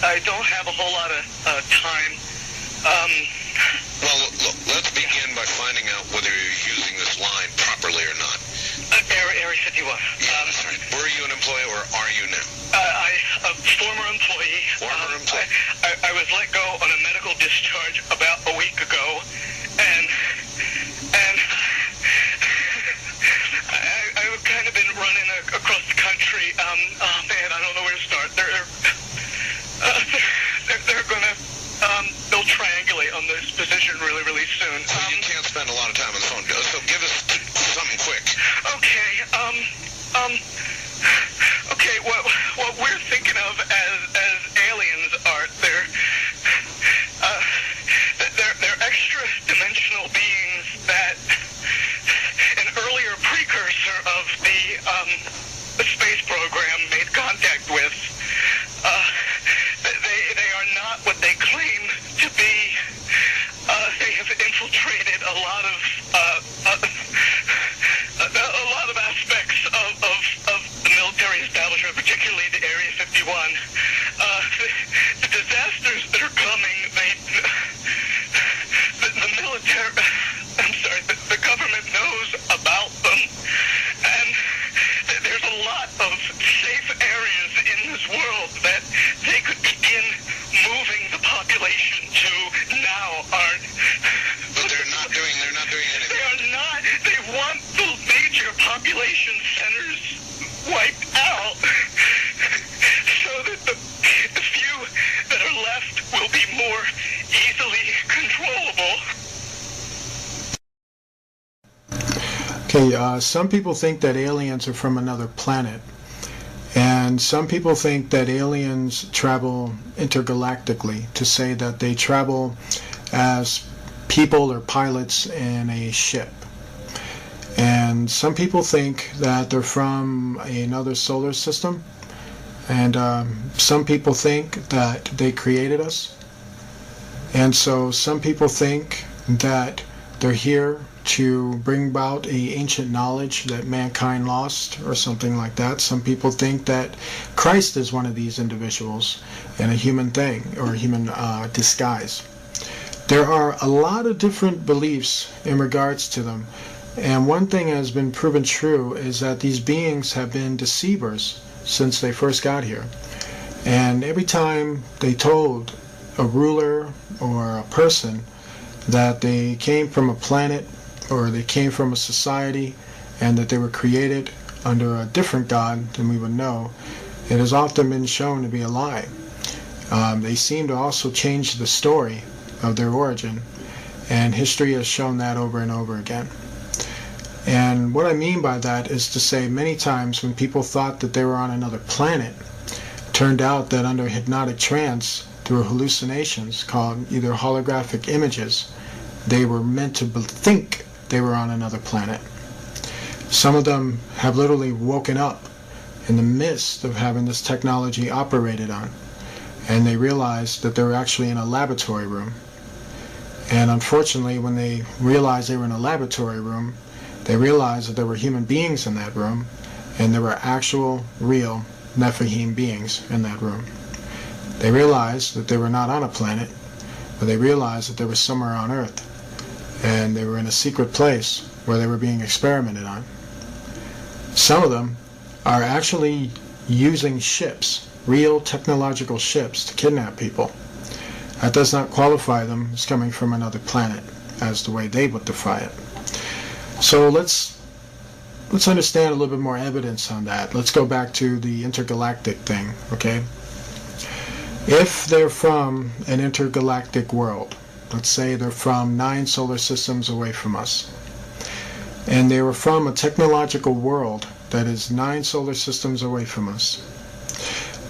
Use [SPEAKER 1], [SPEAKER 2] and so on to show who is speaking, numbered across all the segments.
[SPEAKER 1] I don't have a whole lot of time.
[SPEAKER 2] Well, look, let's begin by finding out whether you're using this line properly or not.
[SPEAKER 1] Area 51.
[SPEAKER 2] Yeah, that's right. Were you an employee or are you now?
[SPEAKER 1] A former employee.
[SPEAKER 2] Former employee.
[SPEAKER 1] I was let go on a medical discharge about a week ago, and I've kind of been running across the country. Oh man, I don't know where to start. They're gonna they'll triangulate on this position really soon.
[SPEAKER 2] So you can't spend a lot of time on the phone. So give us something quick.
[SPEAKER 1] Okay. Okay. What we're thinking of as aliens are they're extra dimensional beings that an earlier precursor of the space program made contact with. They are not what they claim to be. They have infiltrated a lot of aspects of the military establishment, particularly the Area 51. The disasters that are coming, the military, the government knows about them, and there's a lot of safe areas in this world that they could begin moving the population to now aren't.
[SPEAKER 2] But they're not doing anything.
[SPEAKER 1] They are not. They want the major population centers wiped out so that the few that are left will be more easily controllable.
[SPEAKER 3] Okay, some people think that aliens are from another planet. And some people think that aliens travel intergalactically, to say that they travel as people or pilots in a ship. And some people think that they're from another solar system. And some people think that they created us. And so some people think that they're here to bring about a ancient knowledge that mankind lost or something like that. Some people think that Christ is one of these individuals in a human thing or a human disguise. There are a lot of different beliefs in regards to them. And one thing has been proven true is that these beings have been deceivers since they first got here. And every time they told a ruler or a person that they came from a planet or they came from a society and that they were created under a different God than we would know, it has often been shown to be a lie. They seem to also change the story of their origin, and history has shown that over and over again. And what I mean by that is to say many times when people thought that they were on another planet, it turned out that under hypnotic trance, through hallucinations called either holographic images, they were meant to think they were on another planet. Some of them have literally woken up in the midst of having this technology operated on, and they realized that they were actually in a laboratory room. And unfortunately, when they realized they were in a laboratory room, they realized that there were human beings in that room, and there were actual, real Nephilim beings in that room. They realized that they were not on a planet, but they realized that they were somewhere on Earth, and they were in a secret place where they were being experimented on. Some of them are actually using ships, real technological ships, to kidnap people. That does not qualify them as coming from another planet, as the way they would define it. So let's understand a little bit more evidence on that. Let's go back to the intergalactic thing, okay? If they're from an intergalactic world, let's say they're from 9 solar systems away from us, and they were from a technological world that is 9 solar systems away from us,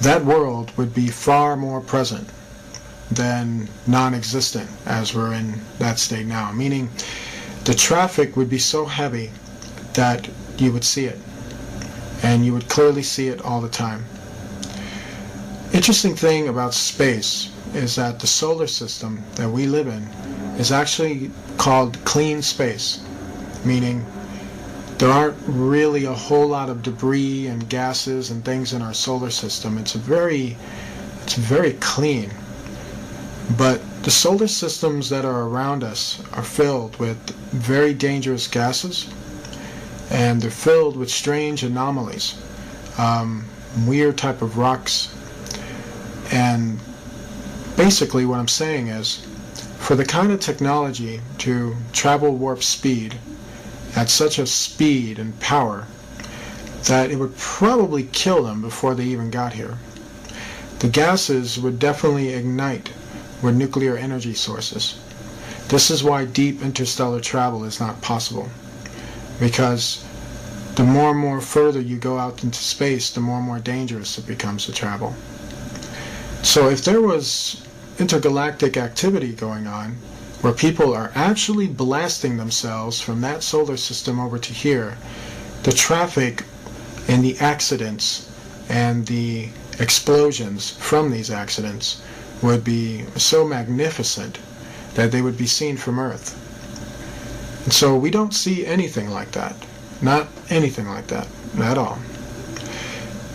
[SPEAKER 3] that world would be far more present than non-existent as we're in that state now. Meaning the traffic would be so heavy that you would see it, and you would clearly see it all the time. Interesting thing about space is that the solar system that we live in is actually called clean space, meaning there aren't really a whole lot of debris and gases and things in our solar system. It's a very It's very clean. But the solar systems that are around us are filled with very dangerous gases, and they're filled with strange anomalies, weird type of rocks. And basically what I'm saying is, for the kind of technology to travel warp speed at such a speed and power that it would probably kill them before they even got here. The gases would definitely ignite with nuclear energy sources. This is why deep interstellar travel is not possible, because the more and more further you go out into space, the more and more dangerous it becomes to travel. So if there was intergalactic activity going on, where people are actually blasting themselves from that solar system over to here, the traffic and the accidents and the explosions from these accidents would be so magnificent that they would be seen from Earth. And so we don't see anything like that. Not anything like that at all.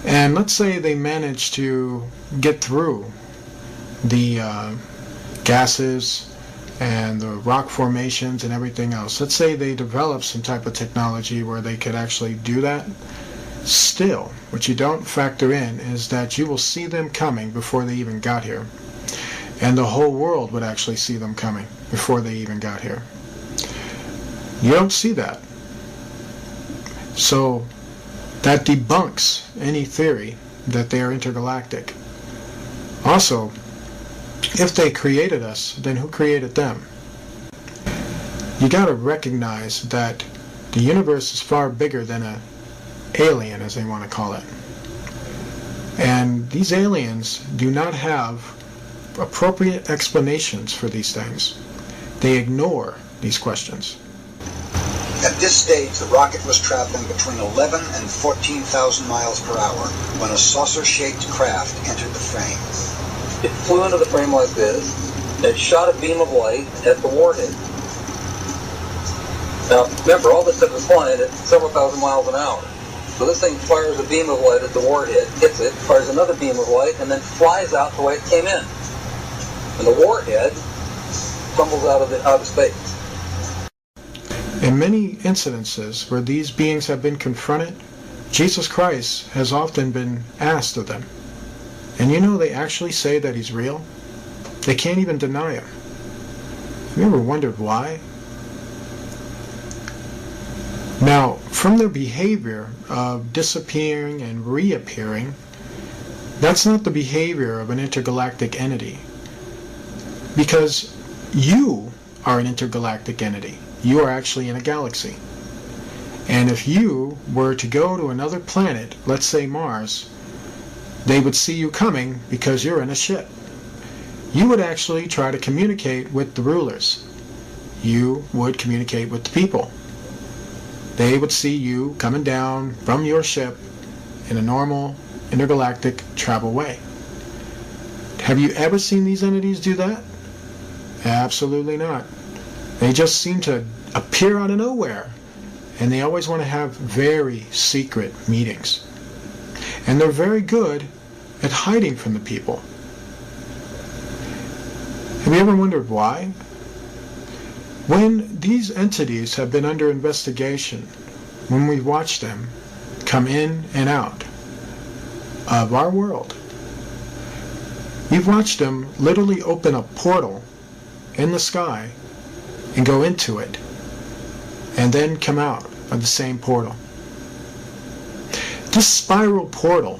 [SPEAKER 3] And let's say they manage to get through the gases and the rock formations and everything else. Let's say they develop some type of technology where they could actually do that. Still, what you don't factor in is that you will see them coming before they even got here. And the whole world would actually see them coming before they even got here. You don't see that. So that debunks any theory that they are intergalactic. Also, if they created us, then who created them? You got to recognize that the universe is far bigger than an alien, as they want to call it. And these aliens do not have appropriate explanations for these things. They ignore these questions.
[SPEAKER 4] At this stage, the rocket was traveling between 11 and 14,000 miles per hour when a saucer-shaped craft entered the frame.
[SPEAKER 5] It flew into the frame like this, and it shot a beam of light at the warhead. Now, remember, all this stuff is flying at several thousand miles an hour. So this thing fires a beam of light at the warhead, hits it, fires another beam of light, and then flies out the way it came in. And the warhead tumbles out of space.
[SPEAKER 3] In many incidences where these beings have been confronted, Jesus Christ has often been asked of them. And you know, they actually say that he's real. They can't even deny him. Have you ever wondered why? Now, from their behavior of disappearing and reappearing, that's not the behavior of an intergalactic entity. Because you are an intergalactic entity. You are actually in a galaxy. And if you were to go to another planet, let's say Mars, they would see you coming because you're in a ship. You would actually try to communicate with the rulers. You would communicate with the people. They would see you coming down from your ship in a normal intergalactic travel way. Have you ever seen these entities do that? Absolutely not. They just seem to appear out of nowhere, and they always want to have very secret meetings. And they're very good at hiding from the people. Have you ever wondered why? When these entities have been under investigation, when we watch them come in and out of our world, we've watched them literally open a portal in the sky and go into it, and then come out of the same portal. This spiral portal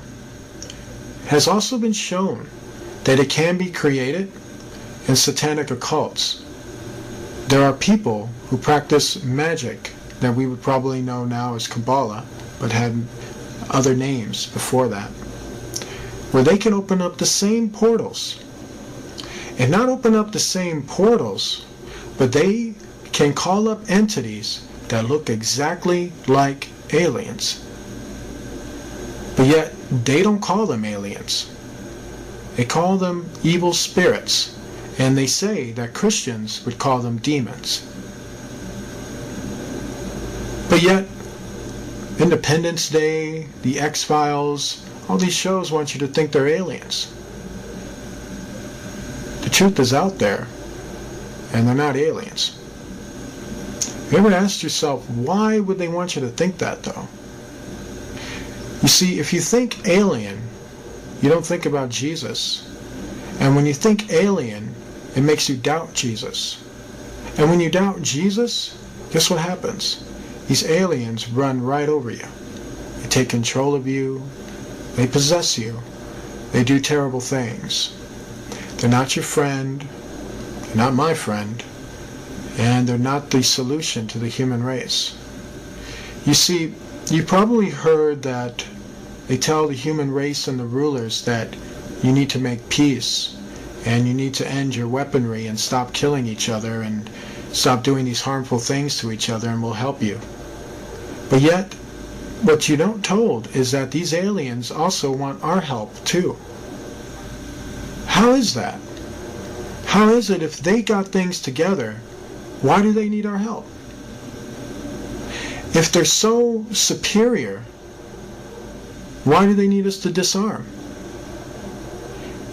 [SPEAKER 3] has also been shown that it can be created in satanic occults. There are people who practice magic that we would probably know now as Kabbalah, but had other names before that, where they can open up the same portals. And not open up the same portals, but they can call up entities that look exactly like aliens. But yet, they don't call them aliens. They call them evil spirits, and they say that Christians would call them demons. But yet, Independence Day, The X-Files, all these shows want you to think they're aliens. truth is out there, and they're not aliens. You ever asked yourself, why would they want you to think that, though? You see, if you think alien, you don't think about Jesus. And when you think alien, it makes you doubt Jesus. And when you doubt Jesus, guess what happens? These aliens run right over you. They take control of you. They possess you. They do terrible things. They're not your friend. They're not my friend. And they're not the solution to the human race. You see, you probably heard that they tell the human race and the rulers that you need to make peace and you need to end your weaponry and stop killing each other and stop doing these harmful things to each other, and we'll help you. But yet, what you don't told is that these aliens also want our help too. How is that? How is it if they got things together, why do they need our help? If they're so superior, why do they need us to disarm?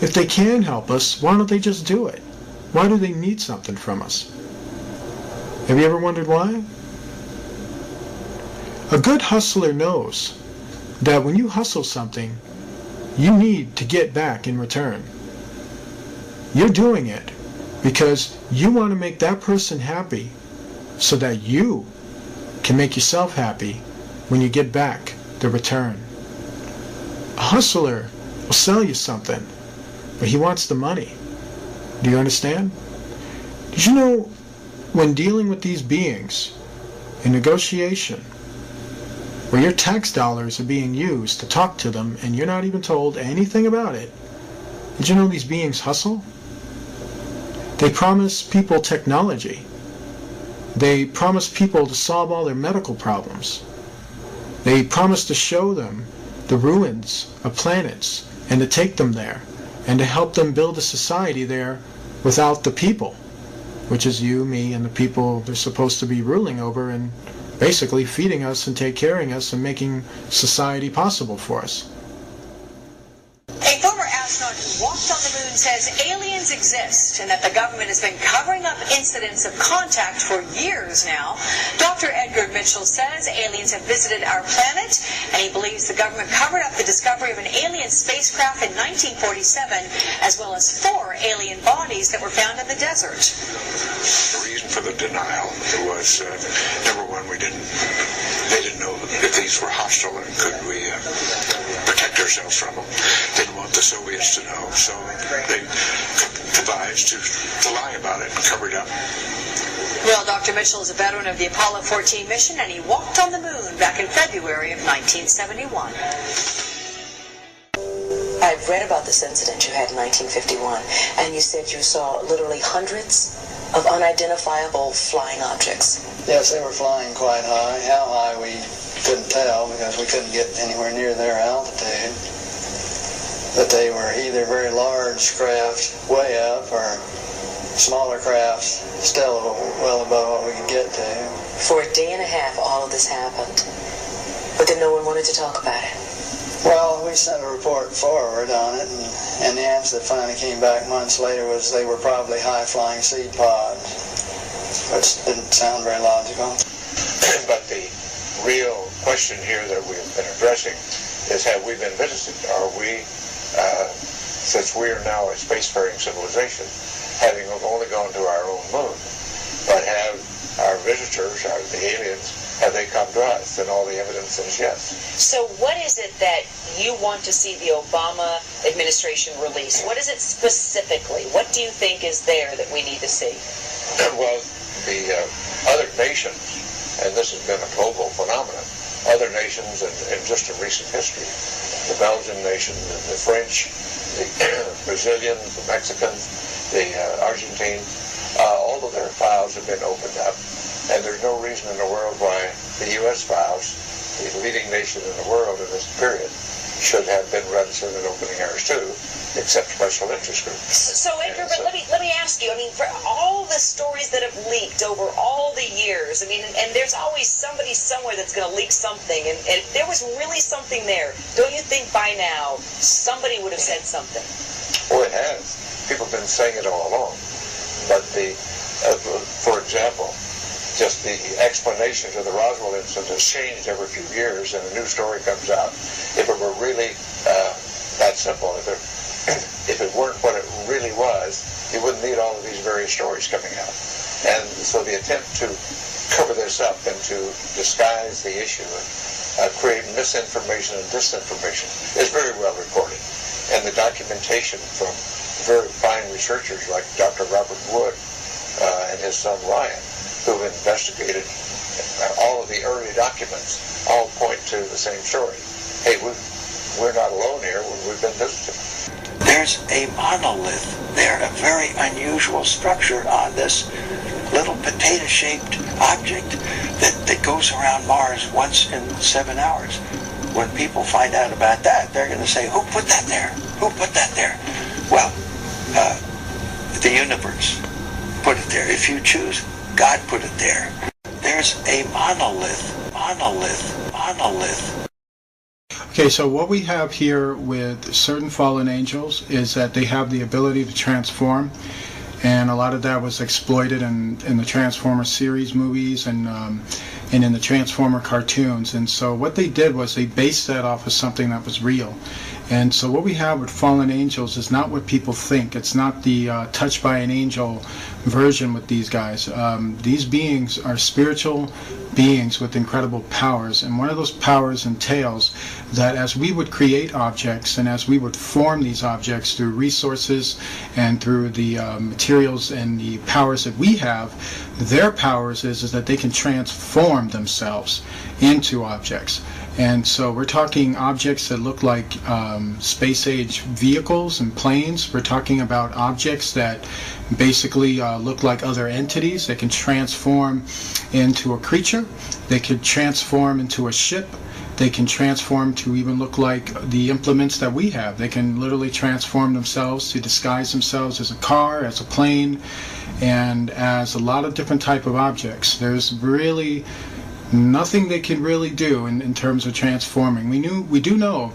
[SPEAKER 3] If they can help us, why don't they just do it? Why do they need something from us? Have you ever wondered why? A good hustler knows that when you hustle something, you need to get back in return. You're doing it because you want to make that person happy so that you can make yourself happy when you get back the return. A hustler will sell you something, but he wants the money. Do you understand? Did you know when dealing with these beings in negotiation, where your tax dollars are being used to talk to them and you're not even told anything about it, did you know these beings hustle? They promise people technology. They promise people to solve all their medical problems. They promise to show them the ruins of planets and to take them there and to help them build a society there without the people, which is you, me, and the people they're supposed to be ruling over and basically feeding us and take care of us and making society possible for us.
[SPEAKER 6] A former astronaut who walked on the moon says aliens exist and that the government has been covering up incidents of contact for years now. Dr. Edgar Mitchell says aliens have visited our planet, and he believes the government covered up the discovery of an alien spacecraft in 1947, as well as 4 alien bodies that were found in the desert.
[SPEAKER 2] The reason for the denial was, number one, they didn't know if these were hostile and could we protect ourselves from them. Didn't want the Soviets to know, so they devised to lie about it and cover it up.
[SPEAKER 6] Well, Dr. Mitchell is a veteran of the Apollo 14 mission, and he walked on the moon back in February of 1971.
[SPEAKER 7] I've read about this incident you had in 1951, and you said you saw literally hundreds of unidentifiable flying objects.
[SPEAKER 8] Yes, they were flying quite high. How high we couldn't tell because we couldn't get anywhere near their altitude. But they were either very large craft way up or smaller crafts still well above what we could get to.
[SPEAKER 7] For a day and a half, all of this happened, but then no one wanted to talk about it.
[SPEAKER 8] Well, we sent a report forward on it, and the answer that finally came back months later was they were probably high-flying seed pods, which didn't sound very logical.
[SPEAKER 2] But the real question here that we've been addressing is, have we been visited? Are we, since we are now a spacefaring civilization, having only gone to our own moon, but have our visitors, the aliens, have they come to us? And all the evidence says yes.
[SPEAKER 9] So what is it that you want to see the Obama administration release? What is it specifically? What do you think is there that we need to see?
[SPEAKER 2] Well, the other nations, and this has been a global phenomenon, other nations in just in recent history, the Belgian nation, the French, the Brazilians, the Mexicans, the Argentines, all of their files have been opened up. And there's no reason in the world why the U.S. files, the leading nation in the world in this period, should have been reticent in opening ours too, except special interest groups.
[SPEAKER 9] So Edgar, but let me ask you, I mean, for all the stories that have leaked over all the years, I mean, and there's always somebody somewhere that's going to leak something, and if there was really something there. Don't you think by now somebody would have said something?
[SPEAKER 2] Oh, it has. People have been saying it all along. But for example, just the explanation to the Roswell incident has changed every few years, and a new story comes out. If it were really that simple, if it weren't what it really was, you wouldn't need all of these various stories coming out. And so the attempt to cover this up and to disguise the issue and create misinformation and disinformation is very well recorded. And the documentation from very fine researchers like Dr. Robert Wood and his son Ryan, who've investigated all of the early documents, all point to the same story. Hey, we're not alone here. We've been visiting.
[SPEAKER 10] There's a monolith there, a very unusual structure on this little potato-shaped object that goes around Mars once in 7 hours. When people find out about that, they're going to say, who put that there? Who put that there? Well, the universe put it there. If you choose, God put it there. There's a monolith.
[SPEAKER 3] Okay, so what we have here with certain fallen angels is that they have the ability to transform, and a lot of that was exploited in the Transformer series movies and in the Transformer cartoons. And so what they did was they based that off of something that was real. And so what we have with fallen angels is not what people think. It's not the touched by an angel version with these guys. These beings are spiritual beings with incredible powers, and one of those powers entails that as we would create objects and as we would form these objects through resources and through the materials and the powers that we have, their powers is that they can transform themselves into objects. And so we're talking objects that look like space-age vehicles and planes. We're talking about objects that basically look like other entities. They can transform into a creature. They could transform into a ship. They can transform to even look like the implements that we have. They can literally transform themselves to disguise themselves as a car, as a plane, and as a lot of different type of objects. There's really nothing they can really do in terms of transforming. We do know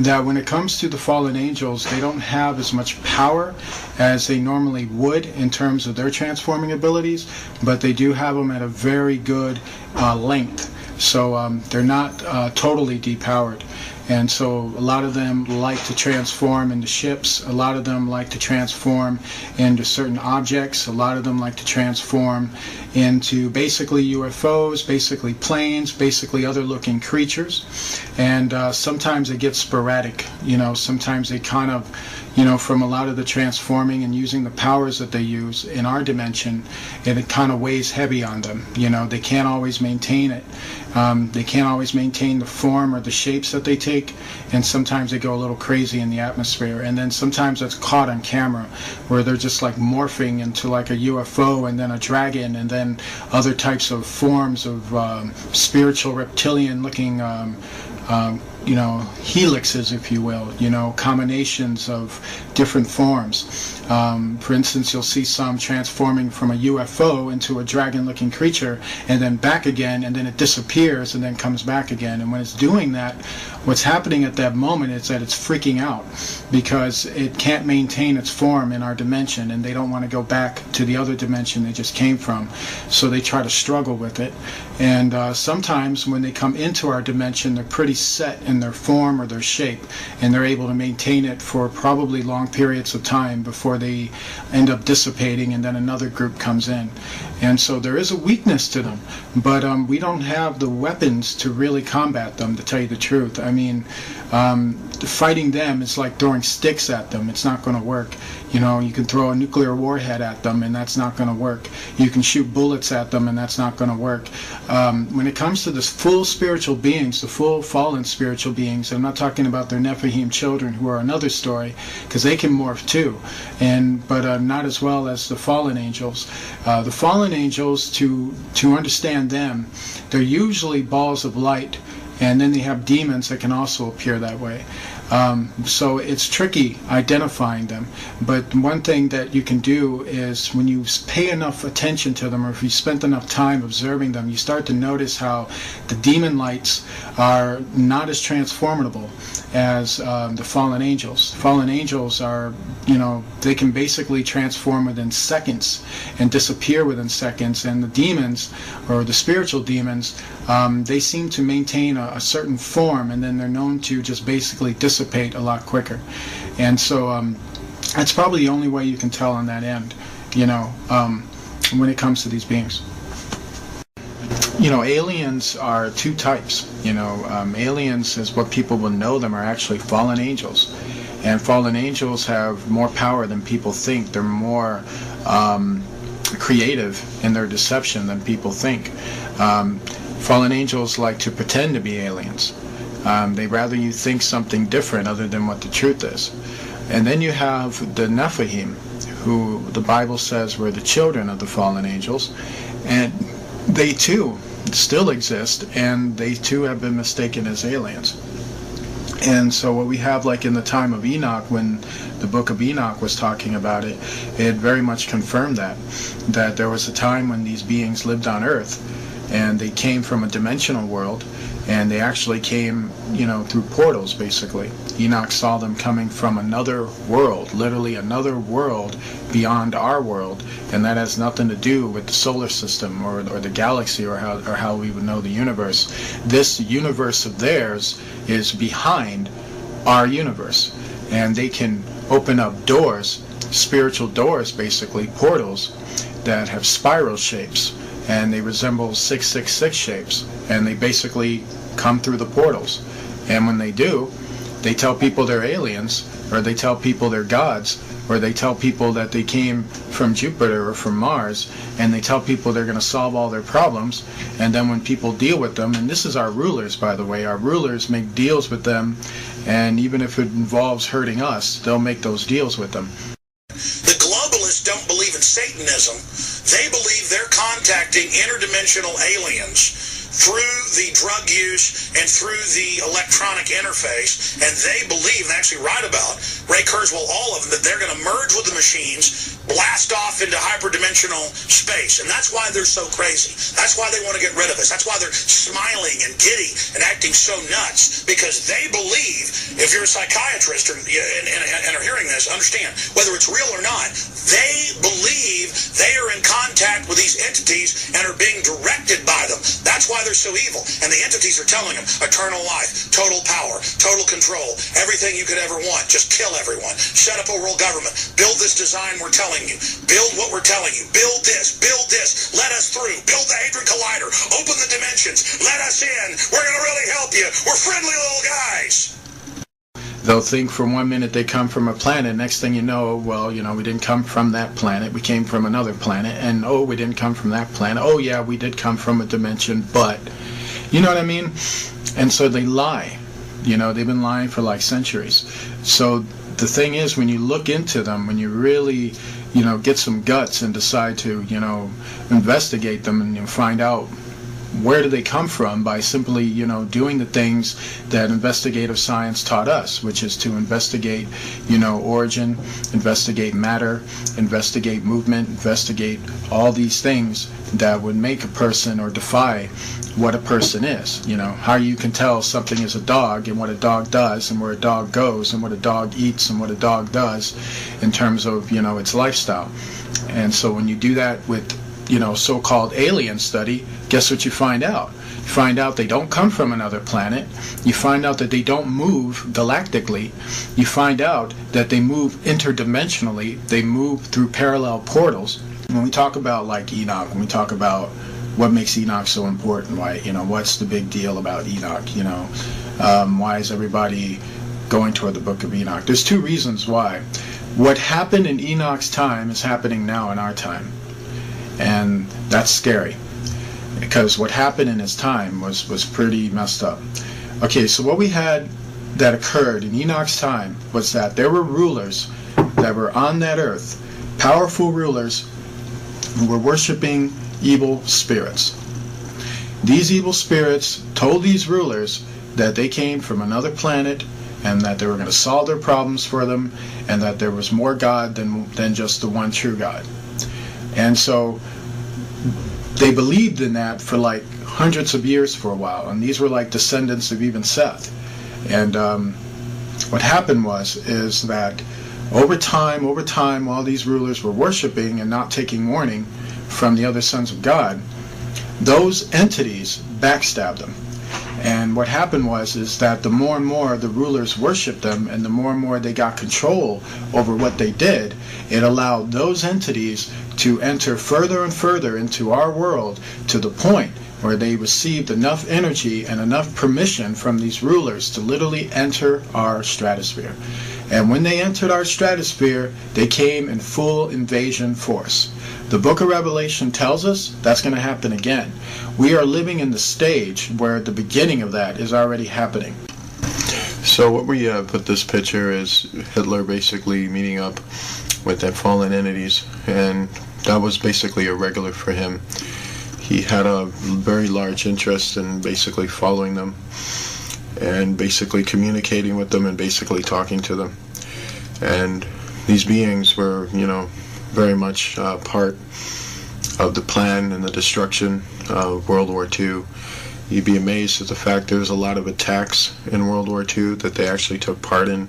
[SPEAKER 3] that when it comes to the fallen angels, they don't have as much power as they normally would in terms of their transforming abilities, but they do have them at a very good length. So they're not totally depowered. And so a lot of them like to transform into ships. A lot of them like to transform into certain objects. A lot of them like to transform into basically UFOs, basically planes, basically other looking creatures. And sometimes it gets sporadic. Sometimes they kind of, from a lot of the transforming and using the powers that they use in our dimension, it kind of weighs heavy on them. They can't always maintain it. They can't always maintain the form or the shapes that they take, and sometimes they go a little crazy in the atmosphere. And then sometimes that's caught on camera, where they're just like morphing into like a UFO and then a dragon and then other types of forms of spiritual reptilian looking helixes, if you will, combinations of different forms. For instance, you'll see some transforming from a UFO into a dragon-looking creature and then back again, and then it disappears and then comes back again. And when it's doing that, what's happening at that moment is that it's freaking out because it can't maintain its form in our dimension, and they don't want to go back to the other dimension they just came from. So they try to struggle with it. And sometimes when they come into our dimension, they're pretty set in their form or their shape, and they're able to maintain it for probably long periods of time before they end up dissipating, and then another group comes in. And so there is a weakness to them, but we don't have the weapons to really combat them, to tell you the truth. I mean, fighting them is like throwing sticks at them. It's not going to work. You can throw a nuclear warhead at them, and that's not going to work. You can shoot bullets at them, and that's not going to work. When it comes to the full spiritual beings, the full fallen spiritual beings, I'm not talking about their Nephilim children, who are another story, because they can morph too, but not as well as the fallen angels. The fallen angels, to understand them, they're usually balls of light And then they have demons that can also appear that way. So it's tricky identifying them. But one thing that you can do is when you pay enough attention to them, or if you spent enough time observing them, you start to notice how the demon lights are not as transformable as the fallen angels. Fallen angels are, they can basically transform within seconds and disappear within seconds. And the demons, or the spiritual demons, they seem to maintain a certain form, and then they're known to just basically dissipate a lot quicker. And so that's probably the only way you can tell on that end, when it comes to these beings. Aliens are two types. Aliens, as what people will know them, are actually fallen angels. And fallen angels have more power than people think. They're more creative in their deception than people think. Fallen angels like to pretend to be aliens. They rather you think something different other than what the truth is. And then you have the Nephilim, who the Bible says were the children of the fallen angels. And they too still exist, and they too have been mistaken as aliens. And so what we have, like in the time of Enoch, when the book of Enoch was talking about it, it very much confirmed that there was a time when these beings lived on earth, and they came from a dimensional world, and they actually came, through portals, basically. Enoch saw them coming from another world, literally another world beyond our world, and that has nothing to do with the solar system or the galaxy or how we would know the universe. This universe of theirs is behind our universe, and they can open up doors, spiritual doors, basically, portals that have spiral shapes, and they resemble 666 shapes, and they basically come through the portals. And when they do, they tell people they're aliens, or they tell people they're gods, or they tell people that they came from Jupiter or from Mars, and they tell people they're going to solve all their problems. And then when people deal with them, and this is our rulers, by the way, our rulers make deals with them, and even if it involves hurting us, they'll make those deals with them.
[SPEAKER 11] The globalists don't believe in Satanism. They believe they're contacting interdimensional aliens through the drug use and through the electronic interface, and they believe, and actually write about, Ray Kurzweil, all of them, that they're going to merge with the machines, blast off into hyperdimensional space. And that's why they're so crazy. That's why they want to get rid of us. That's why they're smiling and giddy and acting so nuts, because they believe, if you're a psychiatrist and are hearing this, understand, whether it's real or not, they believe they are in contact with these entities and are being directed by them. That's why they're so evil. And the entities are telling them eternal life, total power, total control, everything you could ever want. Just kill everyone. Set up a world government. Build this design we're telling you. Build what we're telling you. Build this. Build this. Let us through. Build the Hadron Collider. Open the dimensions. Let us in. We're going to really help you. We're friendly little guys.
[SPEAKER 3] They'll think for 1 minute they come from a planet. Next thing you know, well, we didn't come from that planet. We came from another planet. And, oh, we didn't come from that planet. Oh, yeah, we did come from a dimension, but, you know what I mean? And so they lie. They've been lying for like centuries. So the thing is, when you look into them, when you really, get some guts and decide to, investigate them and find out where do they come from by simply, doing the things that investigative science taught us, which is to investigate, origin, investigate matter, investigate movement, investigate all these things that would make a person or defy what a person is. How you can tell something is a dog and what a dog does and where a dog goes and what a dog eats and what a dog does in terms of, its lifestyle. And so when you do that with so-called alien study, guess what you find out? You find out they don't come from another planet. You find out that they don't move galactically. You find out that they move interdimensionally. They move through parallel portals. When we talk about like Enoch, when we talk about what makes Enoch so important, why, what's the big deal about Enoch, why is everybody going toward the book of Enoch? There's two reasons why. What happened in Enoch's time is happening now in our time. And that's scary, because what happened in his time was pretty messed up. Okay, so what we had that occurred in Enoch's time was that there were rulers that were on that earth, powerful rulers who were worshiping evil spirits. These evil spirits told these rulers that they came from another planet and that they were going to solve their problems for them, and that there was more God than just the one true God. And so they believed in that for like hundreds of years for a while, and these were like descendants of even Seth. And what happened is that over time, while these rulers were worshiping and not taking warning from the other sons of God, those entities backstabbed them. And what happened is that the more and more the rulers worshipped them, and the more they got control over what they did, it allowed those entities to enter further and further into our world, to the point where they received enough energy and enough permission from these rulers to literally enter our stratosphere. And when they entered our stratosphere, they came in full invasion force. The book of Revelation tells us that's going to happen again. We are living in the stage where the beginning of that is already happening.
[SPEAKER 12] So what we put this picture is Hitler basically meeting up with the fallen entities, and that was basically irregular for him. He had a very large interest in basically following them and basically communicating with them and basically talking to them. And these beings were, very much part of the plan and the destruction of World War II. You'd be amazed at the fact there's a lot of attacks in World War II that they actually took part in,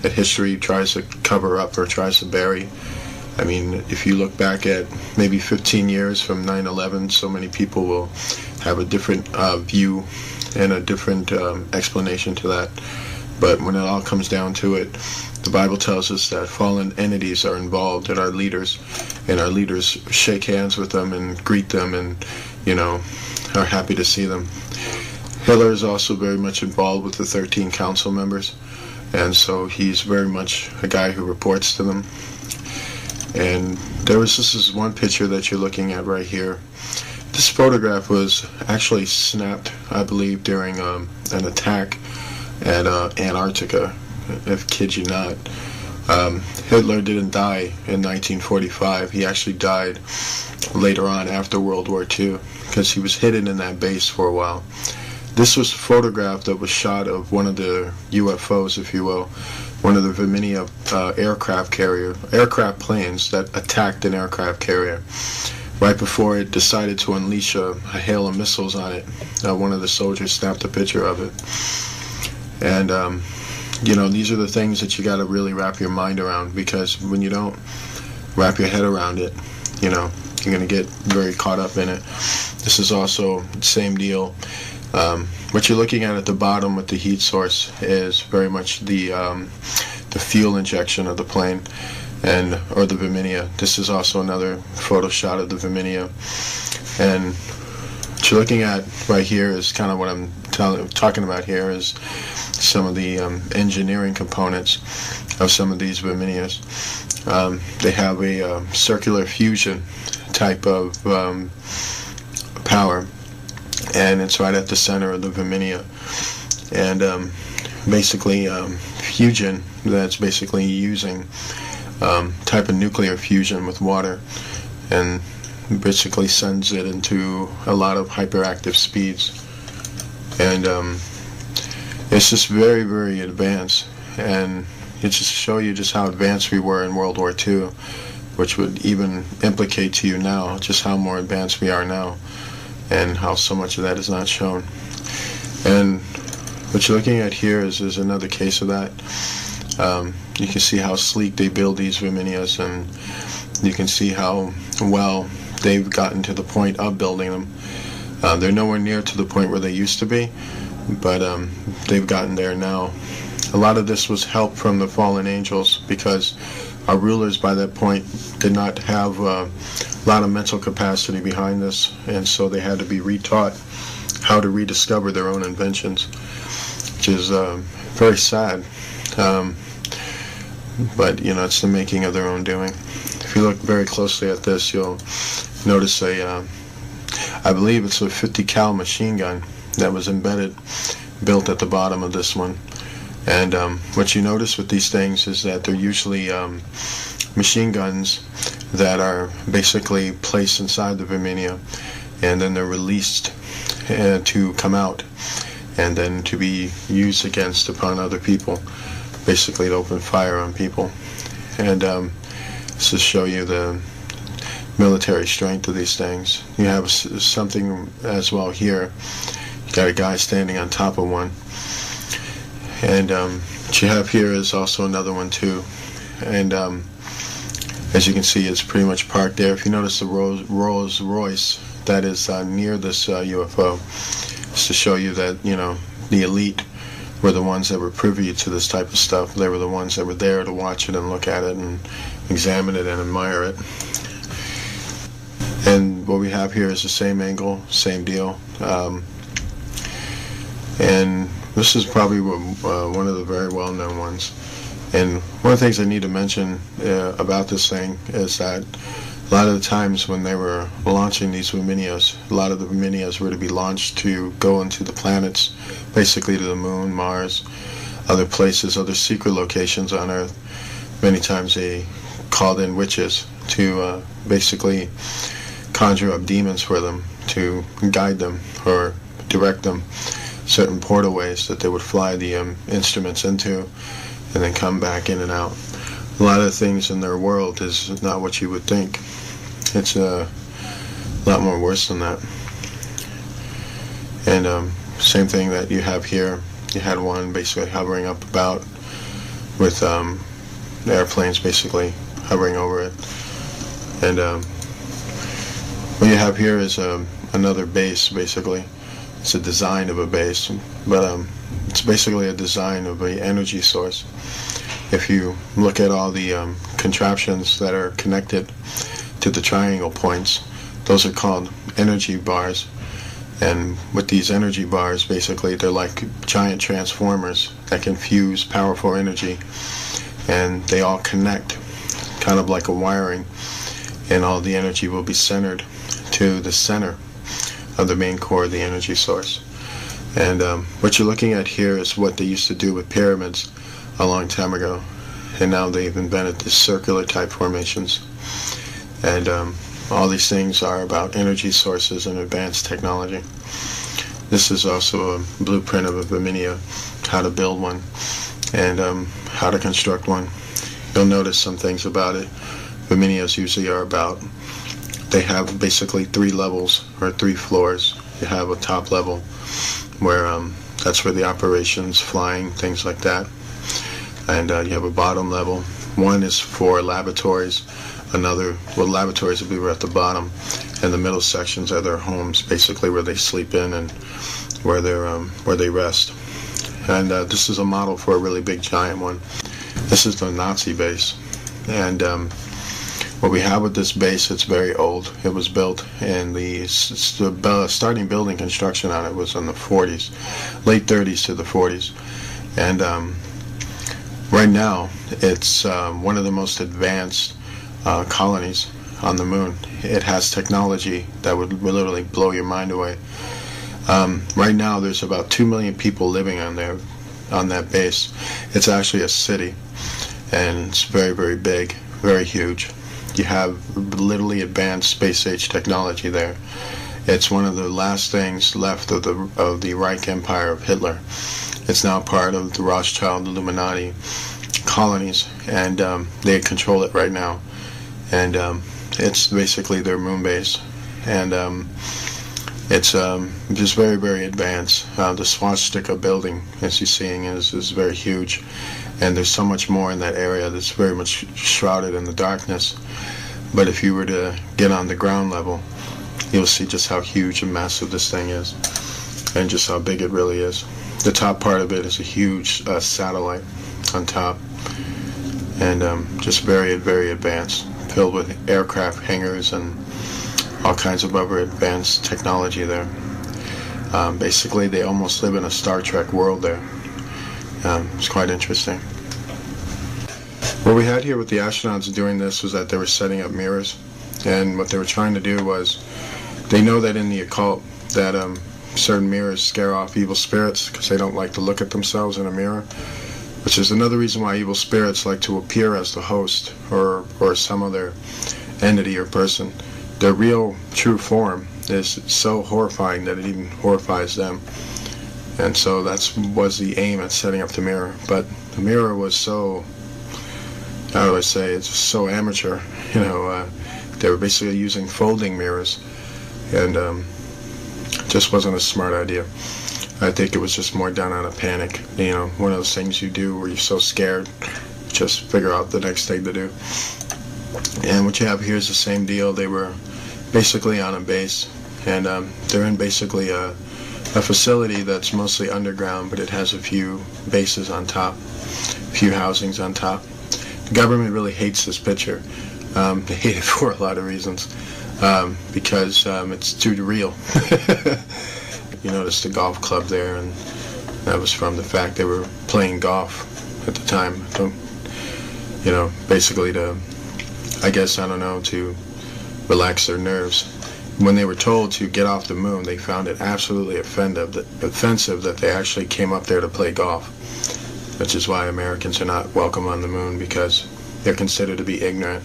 [SPEAKER 12] that history tries to cover up or tries to bury. I mean, if you look back at maybe 15 years from 9/11, so many people will have a different view and a different explanation to that. But when it all comes down to it, the Bible tells us that fallen entities are involved in our leaders, and our leaders shake hands with them and greet them and, are happy to see them. Hitler is also very much involved with the 13 council members, and so he's very much a guy who reports to them. And this is one picture that you're looking at right here. This photograph was actually snapped, I believe, during an attack at Antarctica, if kid you not. Hitler didn't die in 1945. He actually died later on after World War II because he was hidden in that base for a while. This was a photograph that was shot of one of the UFOs, if you will, one of the Virginia aircraft planes that attacked an aircraft carrier. Right before it decided to unleash a hail of missiles on it, one of the soldiers snapped a picture of it. And these are the things that you got to really wrap your mind around, because when you don't wrap your head around it, you're going to get very caught up in it. This is also the same deal. What you're looking at the bottom with the heat source is very much the fuel injection of the plane, or the Virginia. This is also another photo shot of the Virginia. And what you're looking at right here is kind of what I'm talking about here, is some of the engineering components of some of these Virginias. They have a circular fusion type of power, and it's right at the center of the Virginia. And basically fusion, that's basically using type of nuclear fusion with water, and basically sends it into a lot of hyperactive speeds. And it's just very, very advanced, and it just show you just how advanced we were in World War II, which would even implicate to you now just how more advanced we are now, and how so much of that is not shown. And what you're looking at here is another case of that. You can see how sleek they build these Virginias, and you can see how well they've gotten to the point of building them. They're nowhere near to the point where they used to be, but they've gotten there now. A lot of this was help from the fallen angels, because our rulers by that point did not have a lot of mental capacity behind this, and so they had to be retaught how to rediscover their own inventions, which is very sad. But it's the making of their own doing. If you look very closely at this, you'll notice I believe it's a 50 cal machine gun that was built at the bottom of this one. And what you notice with these things is that they're usually machine guns that are basically placed inside the Virginia, and then they're released to come out and then to be used against upon other people, basically to open fire on people. And to show you the military strength of these things. You have something as well here. You got a guy standing on top of one. And what you have here is also another one too. And as you can see, it's pretty much parked there. If you notice the Rolls Royce that is near this UFO, it's to show you that, you know, the elite were the ones that were privy to this type of stuff. They were the ones that were there to watch it and look at it and examine it and admire it. And what we have here is the same angle, same deal. And this is probably one of the very well-known ones. And one of the things I need to mention about this thing is that a lot of the times when they were launching these Luminias, a lot of the Luminias were to be launched to go into the planets, basically to the moon, Mars, other places, other secret locations on Earth. Many times they called in witches to basically conjure up demons for them, to guide them or direct them certain portalways that they would fly the instruments into and then come back in and out. A lot of things in their world is not what you would think. It's a lot more worse than that. And same thing that you have here. You had one basically hovering up about with the airplanes basically hovering over it. And what you have here is another base basically. It's a design of a base, but it's basically a design of an energy source. If you look at all the contraptions that are connected to the triangle points, those are called energy bars. And with these energy bars, basically, they're like giant transformers that can fuse powerful energy, and they all connect, kind of like a wiring, and all the energy will be centered to the center of the main core of the energy source. And what you're looking at here is what they used to do with pyramids a long time ago, and now they've invented these circular type formations. And all these things are about energy sources and advanced technology. This is also a blueprint of a Viminia, how to build one and how to construct one. You'll notice some things about it. Viminias usually are about, they have basically 3 levels or 3 floors. You have a top level where that's where the operations, flying, things like that. And you have a bottom level. One is for laboratories. Another, well, laboratories will be right at the bottom, and the middle sections are their homes, basically where they sleep in and where they rest. And this is a model for a really big giant one. This is the Nazi base, and what we have with this base, it's very old. It was built in the starting building construction on it was in the 40s, late 30s to the 40s, and right now it's one of the most advanced colonies on the moon. It has technology that would literally blow your mind away. Right now there's about 2 million people living on there, on that base. It's actually a city, and it's very, very big, very huge. You have literally advanced space age technology there. It's one of the last things left of the Reich Empire of Hitler. It's now part of the Rothschild Illuminati colonies, and they control it right now. And it's basically their moon base, and it's just very, very advanced. The swastika building, as you're seeing, is very huge, and there's so much more in that area that's very much shrouded in the darkness. But if you were to get on the ground level, you'll see just how huge and massive this thing is, and just how big it really is. The top part of it is a huge satellite on top, and just very, very advanced, filled with aircraft hangars and all kinds of other advanced technology there. Basically, they almost live in a Star Trek world there. It's quite interesting. What we had here with the astronauts doing this was that they were setting up mirrors, and what they were trying to do was, they know that in the occult that certain mirrors scare off evil spirits because they don't like to look at themselves in a mirror, which is another reason why evil spirits like to appear as the host or some other entity or person. Their real true form is so horrifying that it even horrifies them. And so that was the aim at setting up the mirror. But the mirror was so, how do I say, it's so amateur. You know, they were basically using folding mirrors, and just wasn't a smart idea. I think it was just more done out of panic. You know, one of those things you do where you're so scared, just figure out the next thing to do. And what you have here is the same deal. They were basically on a base, and they're in basically a facility that's mostly underground, but it has a few bases on top, a few housings on top. The government really hates this picture. They hate it for a lot of reasons, because it's too real. You notice the golf club there, and that was from the fact they were playing golf at the time. You know, basically to, I guess, I don't know, to relax their nerves. When they were told to get off the moon, they found it absolutely offensive that they actually came up there to play golf, which is why Americans are not welcome on the moon, because they're considered to be ignorant,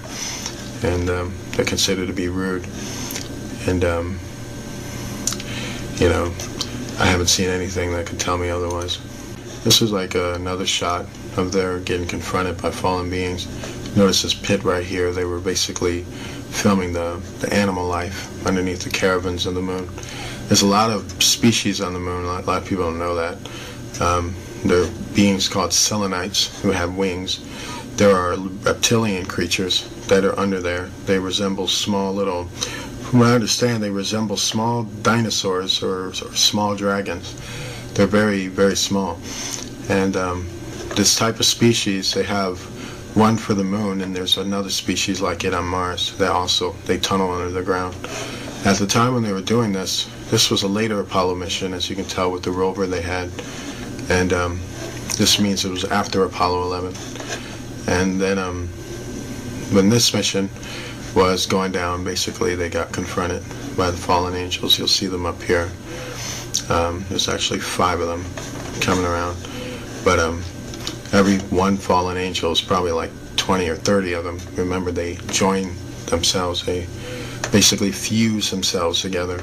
[SPEAKER 12] and they're considered to be rude. And, you know, I haven't seen anything that could tell me otherwise. This is like another shot of their getting confronted by fallen beings. Notice this pit right here. They were basically filming the animal life underneath the caravans of the moon. There's a lot of species on the moon. A lot of people don't know that. There are beings called selenites who have wings. There are reptilian creatures that are under there. They resemble small little, from what I understand, they resemble small dinosaurs or small dragons. They're very, very small. And this type of species, they have one for the moon, and there's another species like it on Mars that they tunnel under the ground. At the time when they were doing this was a later Apollo mission, as you can tell with the rover they had, and this means it was after Apollo 11. And then when this mission was going down, basically they got confronted by the fallen angels. You'll see them up here. There's actually 5 of them coming around, but every one fallen angel is probably like 20 or 30 of them. Remember, they join themselves. They basically fuse themselves together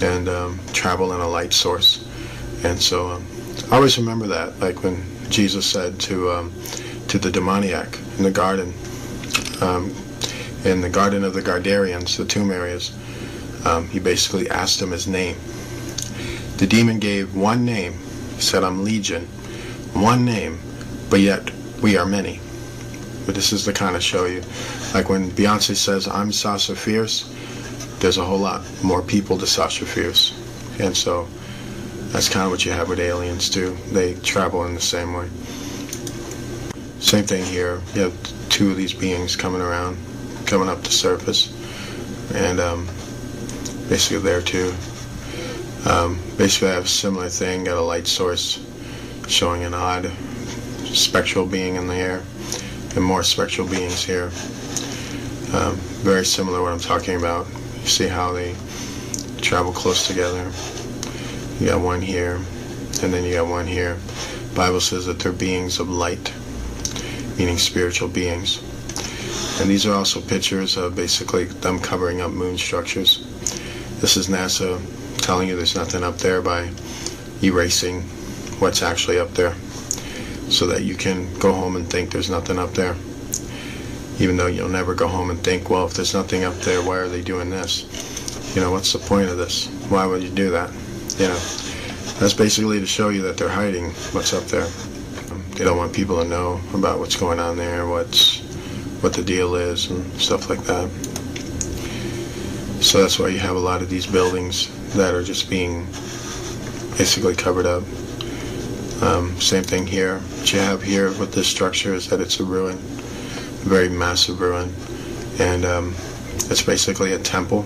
[SPEAKER 12] and travel in a light source. And so I always remember that, like when Jesus said to the demoniac in the garden of the Gardarians, the tomb areas, he basically asked him his name. The demon gave one name. He said, "I'm Legion." One name, but yet we are many. But this is the kind of show you, like when Beyonce says, "I'm Sasha Fierce," there's a whole lot more people to Sasha Fierce. And so that's kind of what you have with aliens too. They travel in the same way. Same thing here. You have 2 of these beings coming around, coming up the surface, and basically there too. Basically I have a similar thing, got a light source showing an odd spectral being in the air, and more spectral beings here. Very similar to what I'm talking about. You see how they travel close together. You got one here, and then you got one here. The Bible says that they're beings of light, meaning spiritual beings. And these are also pictures of basically them covering up moon structures. This is NASA telling you there's nothing up there by erasing what's actually up there, so that you can go home and think there's nothing up there, even though you'll never go home and think, well, if there's nothing up there, why are they doing this? You know, what's the point of this? Why would you do that? You know, that's basically to show you that they're hiding what's up there. They don't want people to know about what's going on there, what the deal is, and stuff like that. So that's why you have a lot of these buildings that are just being basically covered up. Same thing here. What you have here with this structure is that it's a ruin, a very massive ruin, and it's basically a temple.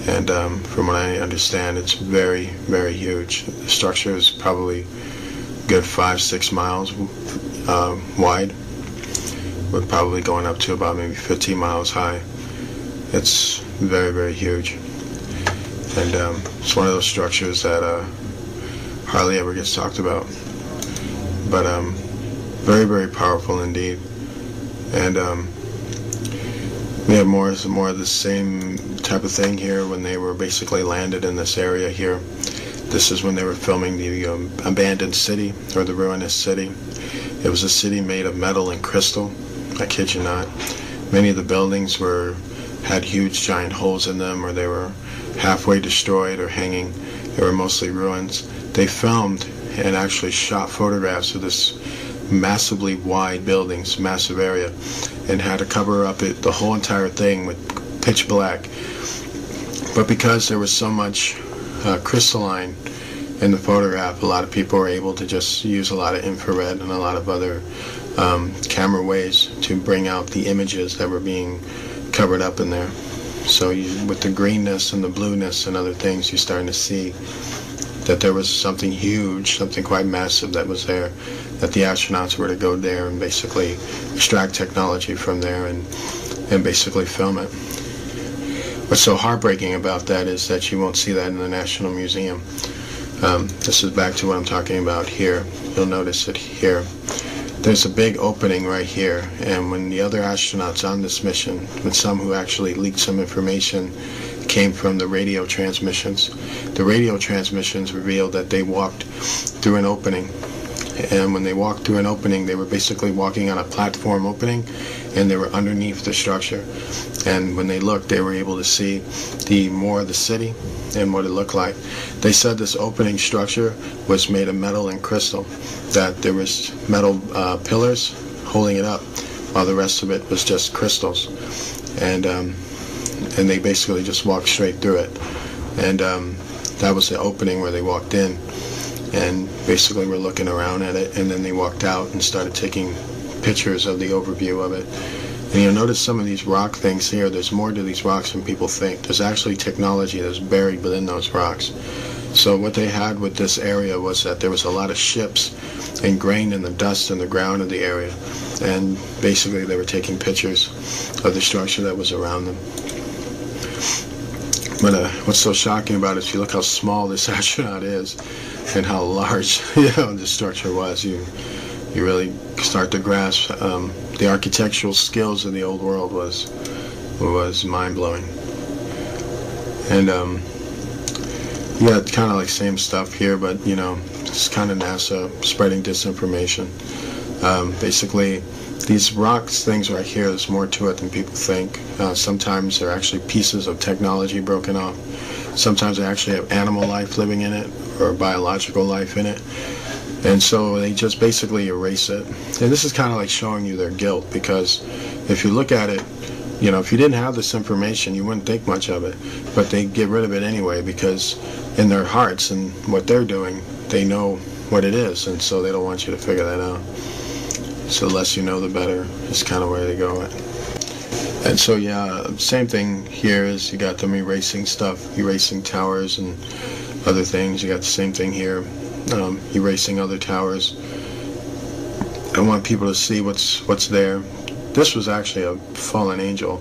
[SPEAKER 12] And from what I understand, it's very, very huge. The structure is probably a good 5-6 miles wide, with probably going up to about maybe 15 miles high. It's very, very huge. And it's one of those structures that hardly ever gets talked about. But very, very powerful indeed. And We have more of the same type of thing here when they were basically landed in this area here. This is when they were filming the abandoned city, or the ruinous city. It was a city made of metal and crystal. I kid you not. Many of the buildings had huge giant holes in them, or they were halfway destroyed or hanging. They were mostly ruins. They filmed and actually shot photographs of this massively wide buildings, massive area, and had to cover up the whole entire thing with pitch black. But because there was so much crystalline in the photograph, a lot of people were able to just use a lot of infrared and a lot of other camera ways to bring out the images that were being covered up in there. So with the greenness and the blueness and other things, you're starting to see that there was something huge, something quite massive that was there, that the astronauts were to go there and basically extract technology from there and basically film it. What's so heartbreaking about that is that you won't see that in the National Museum. This is back to what I'm talking about here. You'll notice it here. There's a big opening right here, and when the other astronauts on this mission, with some who actually leaked some information, came from the radio transmissions. The radio transmissions revealed that they walked through an opening, and when they walked through an opening, they were basically walking on a platform opening, and they were underneath the structure. And when they looked, they were able to see more of the city and what it looked like. They said this opening structure was made of metal and crystal, that there was metal pillars holding it up, while the rest of it was just crystals. And they basically just walked straight through it. And that was the opening where they walked in, and basically were looking around at it, and then they walked out and started taking pictures of the overview of it. And you'll notice some of these rock things here. There's more to these rocks than people think. There's actually technology that's buried within those rocks. So what they had with this area was that there was a lot of ships ingrained in the dust in the ground of the area, and basically they were taking pictures of the structure that was around them. But what's so shocking about it is you look how small this astronaut is and how large the structure was. You really start to grasp the architectural skills of the old world was mind-blowing. And yeah, it's kind of like same stuff here, but it's kind of NASA spreading disinformation. Basically, these rocks things right here, there's more to it than people think. Sometimes they're actually pieces of technology broken off. Sometimes they actually have animal life living in it, or biological life in it. And so they just basically erase it. And this is kind of like showing you their guilt, because if you look at it, if you didn't have this information, you wouldn't think much of it. But they get rid of it anyway, because in their hearts and what they're doing, they know what it is, and so they don't want you to figure that out. So the less you know, the better is kind of where they go at. And so yeah, same thing here is you got them erasing stuff, erasing towers and other things. You got the same thing here, erasing other towers. I want people to see what's there. This was actually a fallen angel,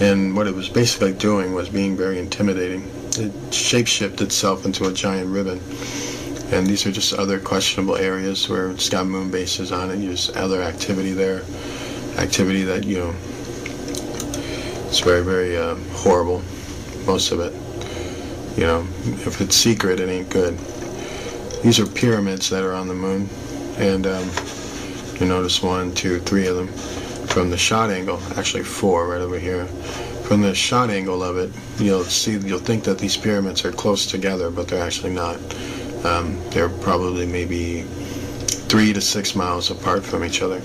[SPEAKER 12] and what it was basically doing was being very intimidating. It shapeshifted itself into a giant ribbon. And these are just other questionable areas where it's got moon bases on it. There's other activity there, activity that it's very, very horrible. Most of it, if it's secret, it ain't good. These are pyramids that are on the moon, and you notice 1, 2, 3 of them from the shot angle. Actually 4 right over here. From the shot angle of it, you'll think that these pyramids are close together, but they're actually not. They're probably maybe 3 to 6 miles apart from each other.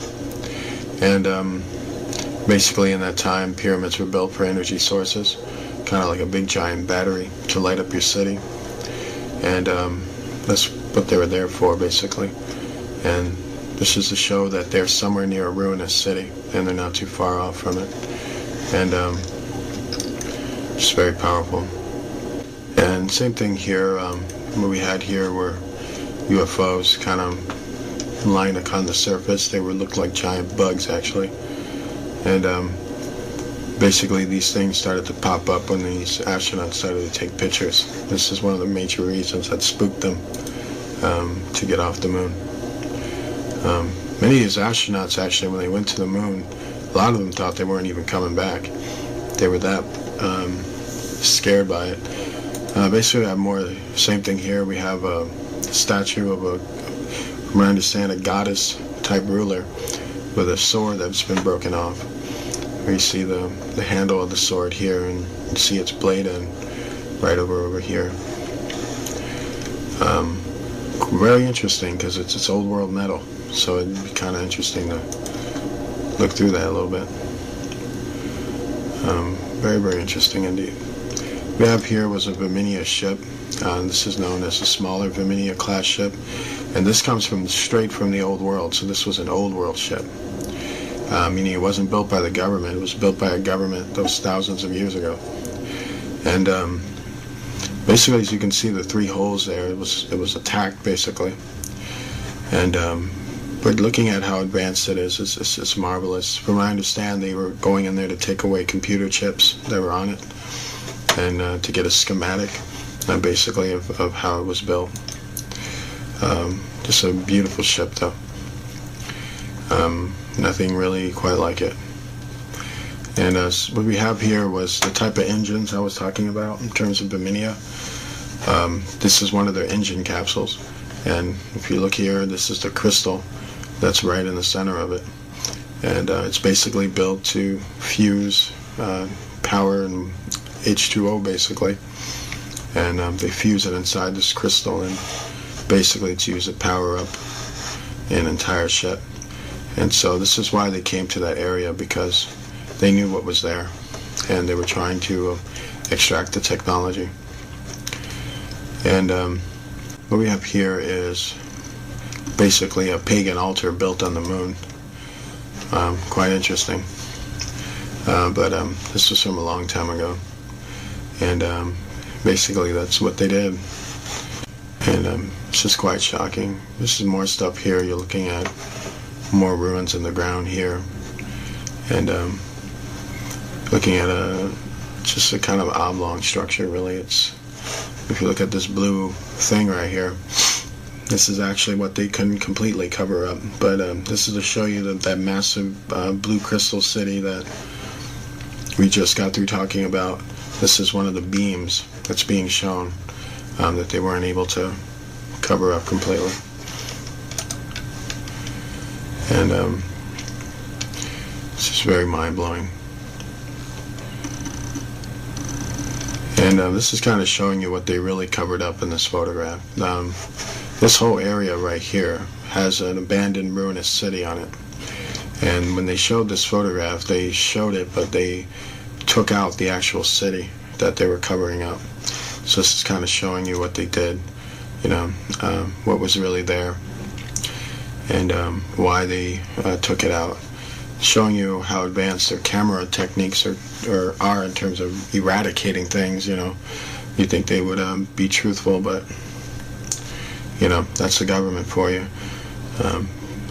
[SPEAKER 12] And basically in that time, pyramids were built for energy sources, kind of like a big giant battery to light up your city. And that's what they were there for, basically. And this is to show that they're somewhere near a ruinous city, and they're not too far off from it. And just very powerful. And same thing here. What we had here were UFOs kind of lying on the surface. They looked like giant bugs, actually. And basically these things started to pop up when these astronauts started to take pictures. This is one of the major reasons that spooked them to get off the moon. Many of these astronauts, actually, when they went to the moon, a lot of them thought they weren't even coming back. They were that scared by it. Basically, we have more, same thing here. We have a statue of from what I understand, a goddess-type ruler with a sword that's been broken off. Where you see the handle of the sword here, and you see its blade end right over here. Very interesting because it's old world metal, so it'd be kind of interesting to look through that a little bit. Very, very interesting indeed. We have here was a Viminia ship. This is known as a smaller Viminia class ship, and this comes straight from the old world. So this was an old world ship, meaning it wasn't built by the government. It was built by a government those thousands of years ago. And basically, as you can see, the 3 holes there, it was attacked basically. And but looking at how advanced it is, it's marvelous. From what I understand, they were going in there to take away computer chips that were on it, and to get a schematic, basically, of how it was built. Just a beautiful ship, though. Nothing really quite like it. And what we have here was the type of engines I was talking about in terms of Viminia. This is one of their engine capsules. And if you look here, this is the crystal that's right in the center of it. And it's basically built to fuse power and H2O, basically. And they fuse it inside this crystal, and basically it's used to power up an entire ship. And so this is why they came to that area, because they knew what was there, and they were trying to extract the technology. And what we have here is basically a pagan altar built on the moon. Quite interesting. But this was from a long time ago. And basically that's what they did. And it's just quite shocking. This is more stuff here. You're looking at more ruins in the ground here. And looking at just a kind of oblong structure, really. It's, if you look at this blue thing right here, this is actually what they couldn't completely cover up. But this is to show you that massive blue crystal city that we just got through talking about. This is one of the beams that's being shown that they weren't able to cover up completely. And it's just very mind-blowing. And this is kind of showing you what they really covered up in this photograph. This whole area right here has an abandoned ruinous city on it. And when they showed this photograph, they showed it, but they took out the actual city that they were covering up. So this is kind of showing you what they did, you know, what was really there, and why they took it out. Showing you how advanced their camera techniques are in terms of eradicating things. You know, you'd think they would be truthful, but you know, that's the government for you.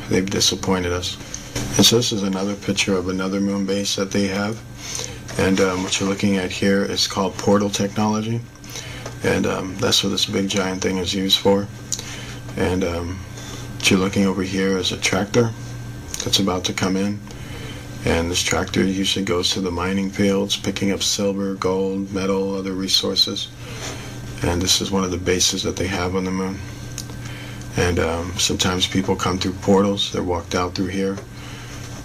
[SPEAKER 12] They've disappointed us. And so this is another picture of another moon base that they have. And what you're looking at here is called portal technology. And that's what this big giant thing is used for. And what you're looking over here is a tractor that's about to come in. And this tractor usually goes to the mining fields, picking up silver, gold, metal, other resources. And this is one of the bases that they have on the moon. And sometimes people come through portals. They're walked out through here,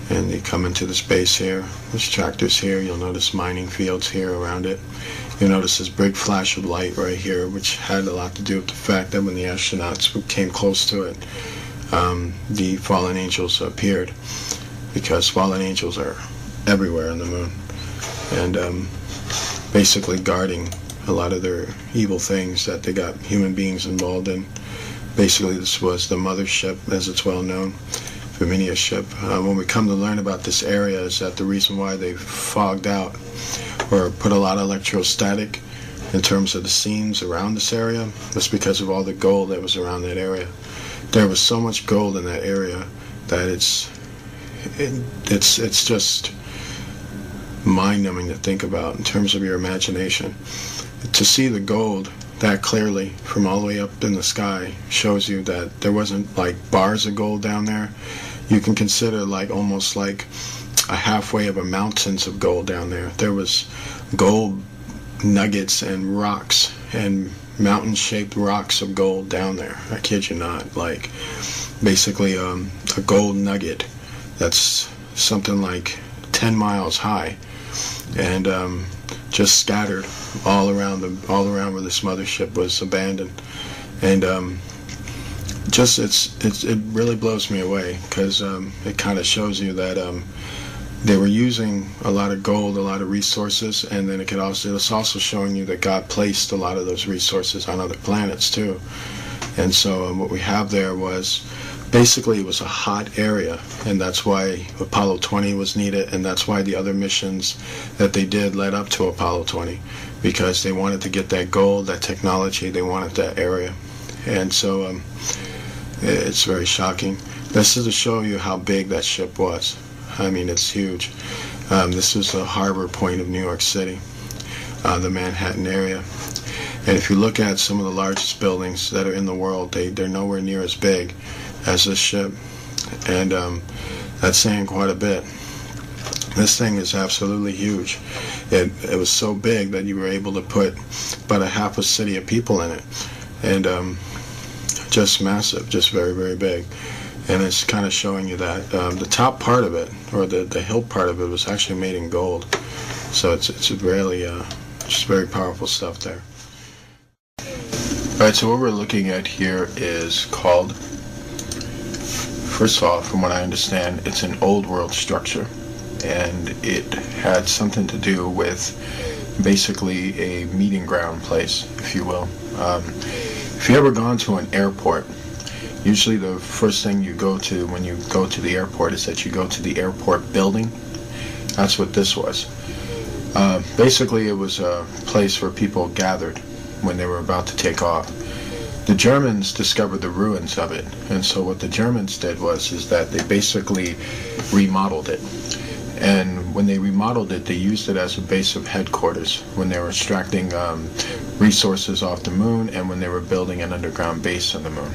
[SPEAKER 12] and they come into this base here. There's tractors here. You'll notice mining fields here around it. You'll notice this big flash of light right here, which had a lot to do with the fact that when the astronauts came close to it, the fallen angels appeared, because fallen angels are everywhere on the moon, and basically guarding a lot of their evil things that they got human beings involved in. Basically, this was the mothership, as it's well known, Viminia ship. When we come to learn about this area, is that the reason why they fogged out or put a lot of electrostatic in terms of the seams around this area was because of all the gold that was around that area. There was so much gold in that area that it's just mind-numbing to think about in terms of your imagination. To see the gold that clearly from all the way up in the sky shows you that there wasn't like bars of gold down there. You can consider like almost like
[SPEAKER 3] a halfway of a mountains of gold down there. There was gold nuggets and rocks and mountain-shaped rocks of gold down there. I kid you not. Like, basically a gold nugget that's something like 10 miles high, and just scattered all around where this mothership was abandoned. And it really blows me away, because it kind of shows you that they were using a lot of gold, a lot of resources, and then it's also showing you that God placed a lot of those resources on other planets too. And so what we have there was, basically it was a hot area, and that's why Apollo 20 was needed, and that's why the other missions that they did led up to Apollo 20, because they wanted to get that gold, that technology, they wanted that area. And so it's very shocking. This is to show you how big that ship was. I mean, it's huge. This was the harbor point of New York City, the Manhattan area. And if you look at some of the largest buildings that are in the world, they're nowhere near as big as this ship. And that's saying quite a bit. This thing is absolutely huge. It was so big that you were able to put about a half a city of people in it. And just massive, just very, very big. And it's kind of showing you that the top part of it, or the hill part of it, was actually made in gold. So it's really just very powerful stuff there. Alright, so what we're looking at here is called, first of all, from what I understand, it's an old world structure, and it had something to do with basically a meeting ground place, if you will. If you ever gone to an airport, usually the first thing you go to when you go to the airport is that you go to the airport building. That's what this was. Basically, it was a place where people gathered when they were about to take off. The Germans discovered the ruins of it, and so what the Germans did is that they basically remodeled it. And when they remodeled it, they used it as a base of headquarters when they were extracting resources off the moon, and when they were building an underground base on the moon.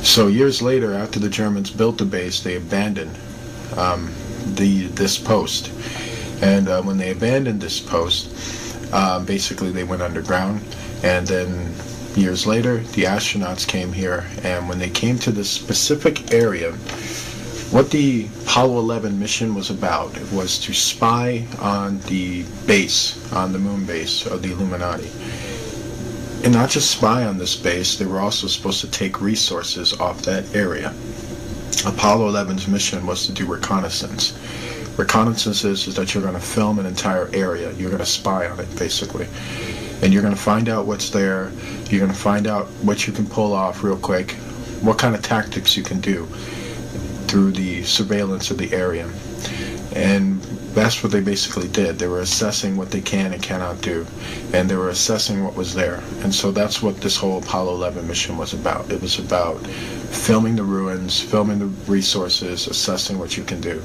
[SPEAKER 3] So years later, after the Germans built the base, they abandoned this post. And when they abandoned this post, basically they went underground. And then years later, the astronauts came here. And when they came to this specific area, what the Apollo 11 mission was about, it was to spy on the base, on the moon base of the Illuminati. And not just spy on this base, they were also supposed to take resources off that area. Apollo 11's mission was to do reconnaissance. Reconnaissance is that you're going to film an entire area. You're going to spy on it, basically. And you're going to find out what's there. You're going to find out what you can pull off real quick, what kind of tactics you can do through the surveillance of the area. And that's what they basically did. They were assessing what they can and cannot do, and they were assessing what was there. And so that's what this whole Apollo 11 mission was about. It was about filming the ruins, filming the resources, assessing what you can do.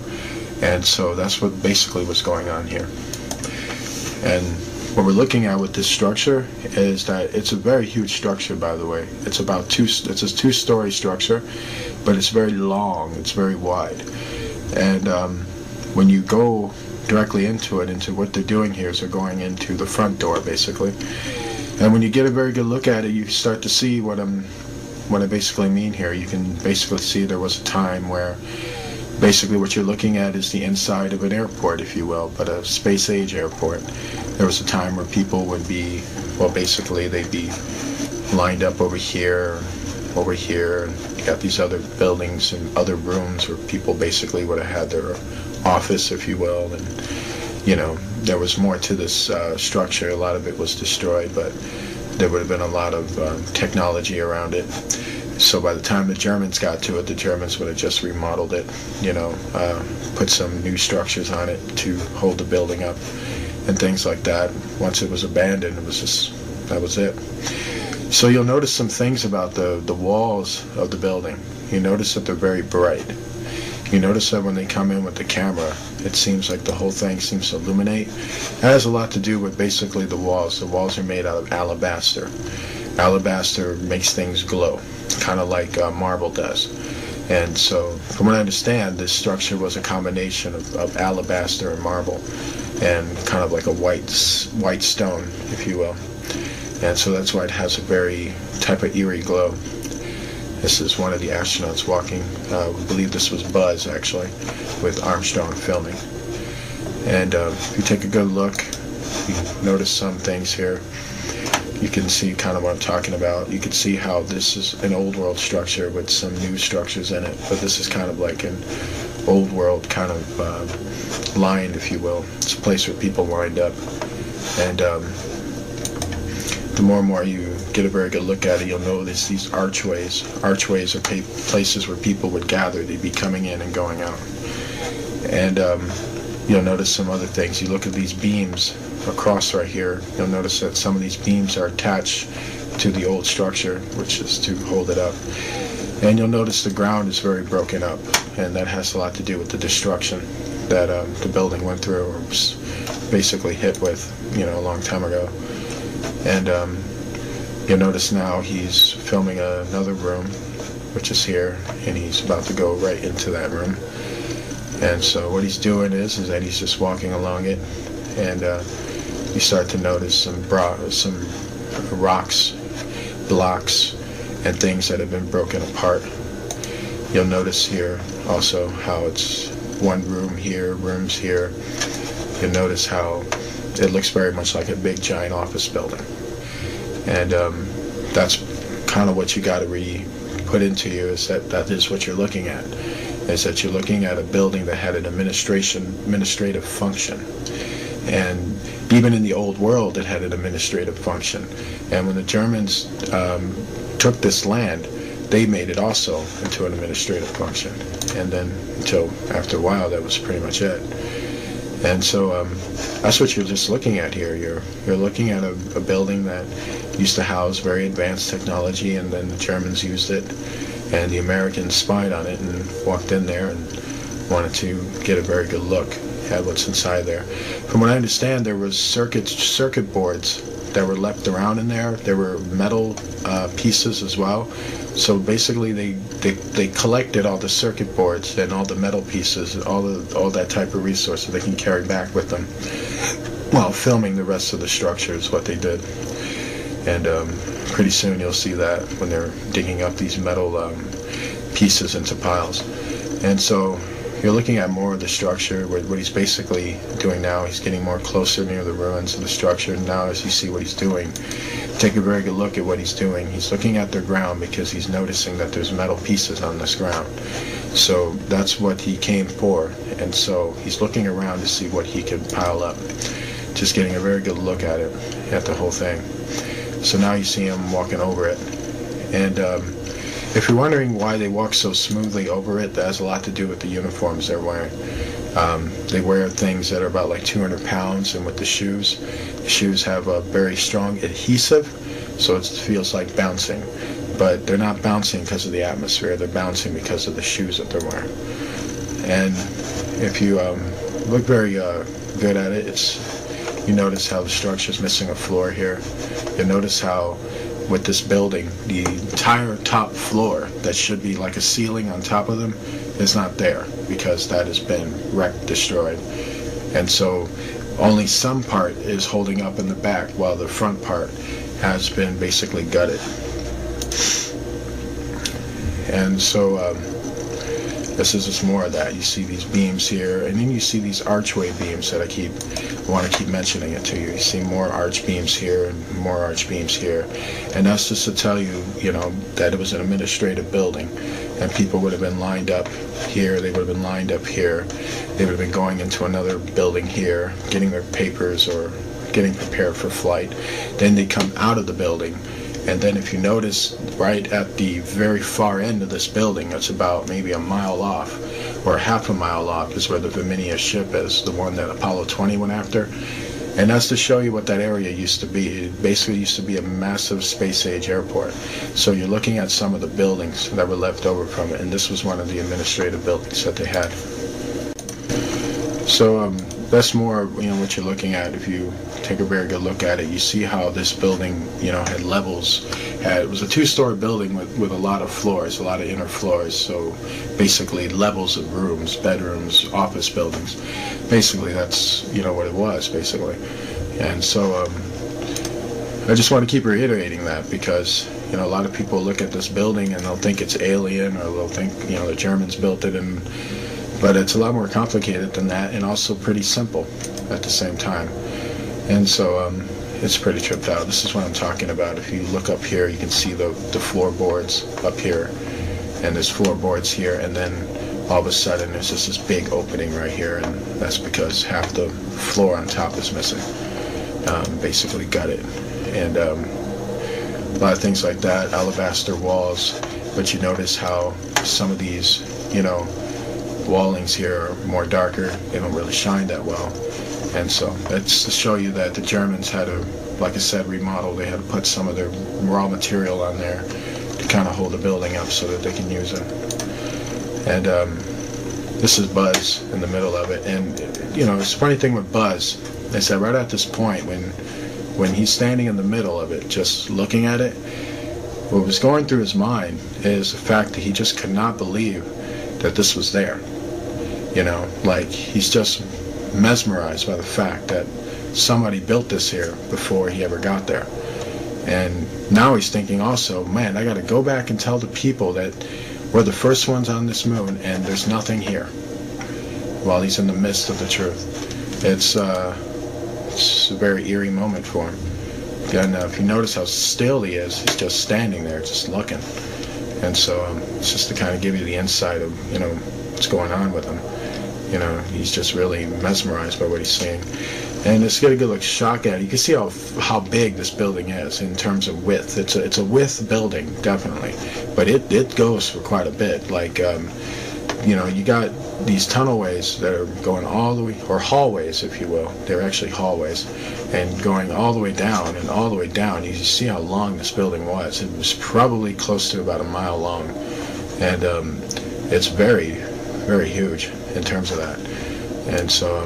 [SPEAKER 3] And so that's what basically was going on here. And what we're looking at with this structure is that it's a very huge structure, by the way. It's a two-story structure, but it's very long, it's very wide. And when you go directly into what they're doing here is they're going into the front door, basically. And when you get a very good look at it, you start to see what I basically mean here. You can basically see there was a time where basically what you're looking at is the inside of an airport, if you will, but a space-age airport. There was a time where people would be, well, basically they'd be lined up over here, and you got these other buildings and other rooms where people basically would have had their office, if you will, and, you know, there was more to this structure. A lot of it was destroyed, but there would have been a lot of technology around it. So by the time the Germans got to it, the Germans would have just remodeled it, you know, put some new structures on it to hold the building up and things like that. Once it was abandoned, it was just, that was it. So you'll notice some things about the walls of the building. You notice that they're very bright. You notice that when they come in with the camera, it seems like the whole thing seems to illuminate. It has a lot to do with basically the walls. The walls are made out of alabaster. Alabaster makes things glow, kind of like marble does.
[SPEAKER 12] And so, from what I understand, this structure was a combination of alabaster and marble, and kind of like a white stone, if you will. And so that's why it has a very type of eerie glow. This is one of the astronauts walking. We believe this was Buzz, actually, with Armstrong filming. And if you take a good look, you notice some things here. You can see kind of what I'm talking about. You can see how this is an old world structure with some new structures in it, but this is kind of like an old world kind of line, if you will. It's a place where people lined up. And the more and more you get a very good look at it, you'll notice these archways. Archways are places where people would gather. They'd be coming in and going out. And you'll notice some other things. You look at these beams across right here, you'll notice that some of these beams are attached to the old structure, which is to hold it up. And you'll notice the ground is very broken up, and that has a lot to do with the destruction that the building went through, or was basically hit with, a long time ago. And you'll notice now he's filming another room, which is here, and he's about to go right into that room. And so what he's doing is that he's just walking along it, and you start to notice some rocks, blocks, and things that have been broken apart. You'll notice here also how it's one room here, rooms here. You'll notice how it looks very much like a big giant office building. And that's kind of what you got to really put into you, is that is what you're looking at. Is that you're looking at a building that had an administrative function. And even in the old world, it had an administrative function. And when the Germans took this land, they made it also into an administrative function. And then until after a while, that was pretty much it. And so that's what you're just looking at here. You're looking at a building that used to house very advanced technology, and then the Germans used it, and the Americans spied on it and walked in there and wanted to get a very good look at what's inside there. From what I understand, there was circuit boards that were left around in there. There were metal pieces as well. So basically, they collected all the circuit boards and all the metal pieces, all that type of resource that they can carry back with them while filming the rest of the structure is what they did. And pretty soon you'll see that when they're digging up these metal pieces into piles. And so you're looking at more of the structure. What he's basically doing now, he's getting more closer near the ruins of the structure. Now as you see what he's doing, take a very good look at what he's doing. He's looking at the ground because he's noticing that there's metal pieces on this ground. So that's what he came for. And so he's looking around to see what he can pile up. Just getting a very good look at it, at the whole thing. So now you see him walking over it. And if you're wondering why they walk so smoothly over it, that has a lot to do with the uniforms they're wearing. They wear things that are about like 200 pounds, and with the shoes have a very strong adhesive, so it feels like bouncing. But they're not bouncing because of the atmosphere, they're bouncing because of the shoes that they're wearing. And if you look very good at it, you notice how the structure is missing a floor here. You'll notice how with this building, the entire top floor that should be like a ceiling on top of them is not there because that has been wrecked, destroyed. And so only some part is holding up in the back while the front part has been basically gutted. And so this is just more of that. You see these beams here, and then you see these archway beams that I want to keep mentioning it to you. You see more arch beams here and more arch beams here. And that's just to tell you, that it was an administrative building, and people would have been lined up here, they would have been lined up here, they would have been going into another building here, getting their papers or getting prepared for flight. Then they come out of the building, and then if you notice, right at the very far end of this building, it's about maybe a mile off, or half a mile off, is where the Virginia ship is, the one that Apollo 20 went after. And that's to show you what that area used to be. It basically used to be a massive space-age airport. So you're looking at some of the buildings that were left over from it, and this was one of the administrative buildings that they had. So
[SPEAKER 3] that's more, what you're looking at. If you take a very good look at it, you see how this building, had levels. It was a 2-story building with a lot of floors, a lot of inner floors. So basically levels of rooms, bedrooms, office buildings. Basically, that's, what it was, basically. And so I just want to keep reiterating that, because, a lot of people look at this building and they'll think it's alien, or they'll think, the Germans built it, but it's a lot more complicated than that, and also pretty simple at the same time. And so it's pretty tripped out. This is what I'm talking about. If you look up here, you can see the floorboards up here, and there's floorboards here, and then all of a sudden there's just this big opening right here, and that's because half the floor on top is missing. Basically gutted. And a lot of things like that, alabaster walls, but you notice how some of these, wallings here are more darker. They don't really shine that well. And so that's to show you that the Germans had to, like I said, remodel. They had to put some of their raw material on there to kind of hold the building up so that they can use it. And this is Buzz in the middle of it. And, it's a funny thing with Buzz is that right at this point, when he's standing in the middle of it, just looking at it, what was going through his mind is the fact that he just could not believe that this was there. Like, he's just mesmerized by the fact that somebody built this here before he ever got there. And now he's thinking also, man, I got to go back and tell the people that we're the first ones on this moon and there's nothing here, while he's in the midst of the truth. It's a very eerie moment for him. And if you notice how still he is, he's just standing there, just looking. And so it's just to kind of give you the insight of, what's going on with him. He's just really mesmerized by what he's seeing. And let's get a good look shock at it. You can see how big this building is in terms of width. It's a width building, definitely. But it goes for quite a bit. Like, you got these tunnelways that are going all the way, or hallways, if you will. They're actually hallways. And going all the way down and all the way down. You see how long this building was. It was probably close to about a mile long. And it's very, very huge in terms of that. And so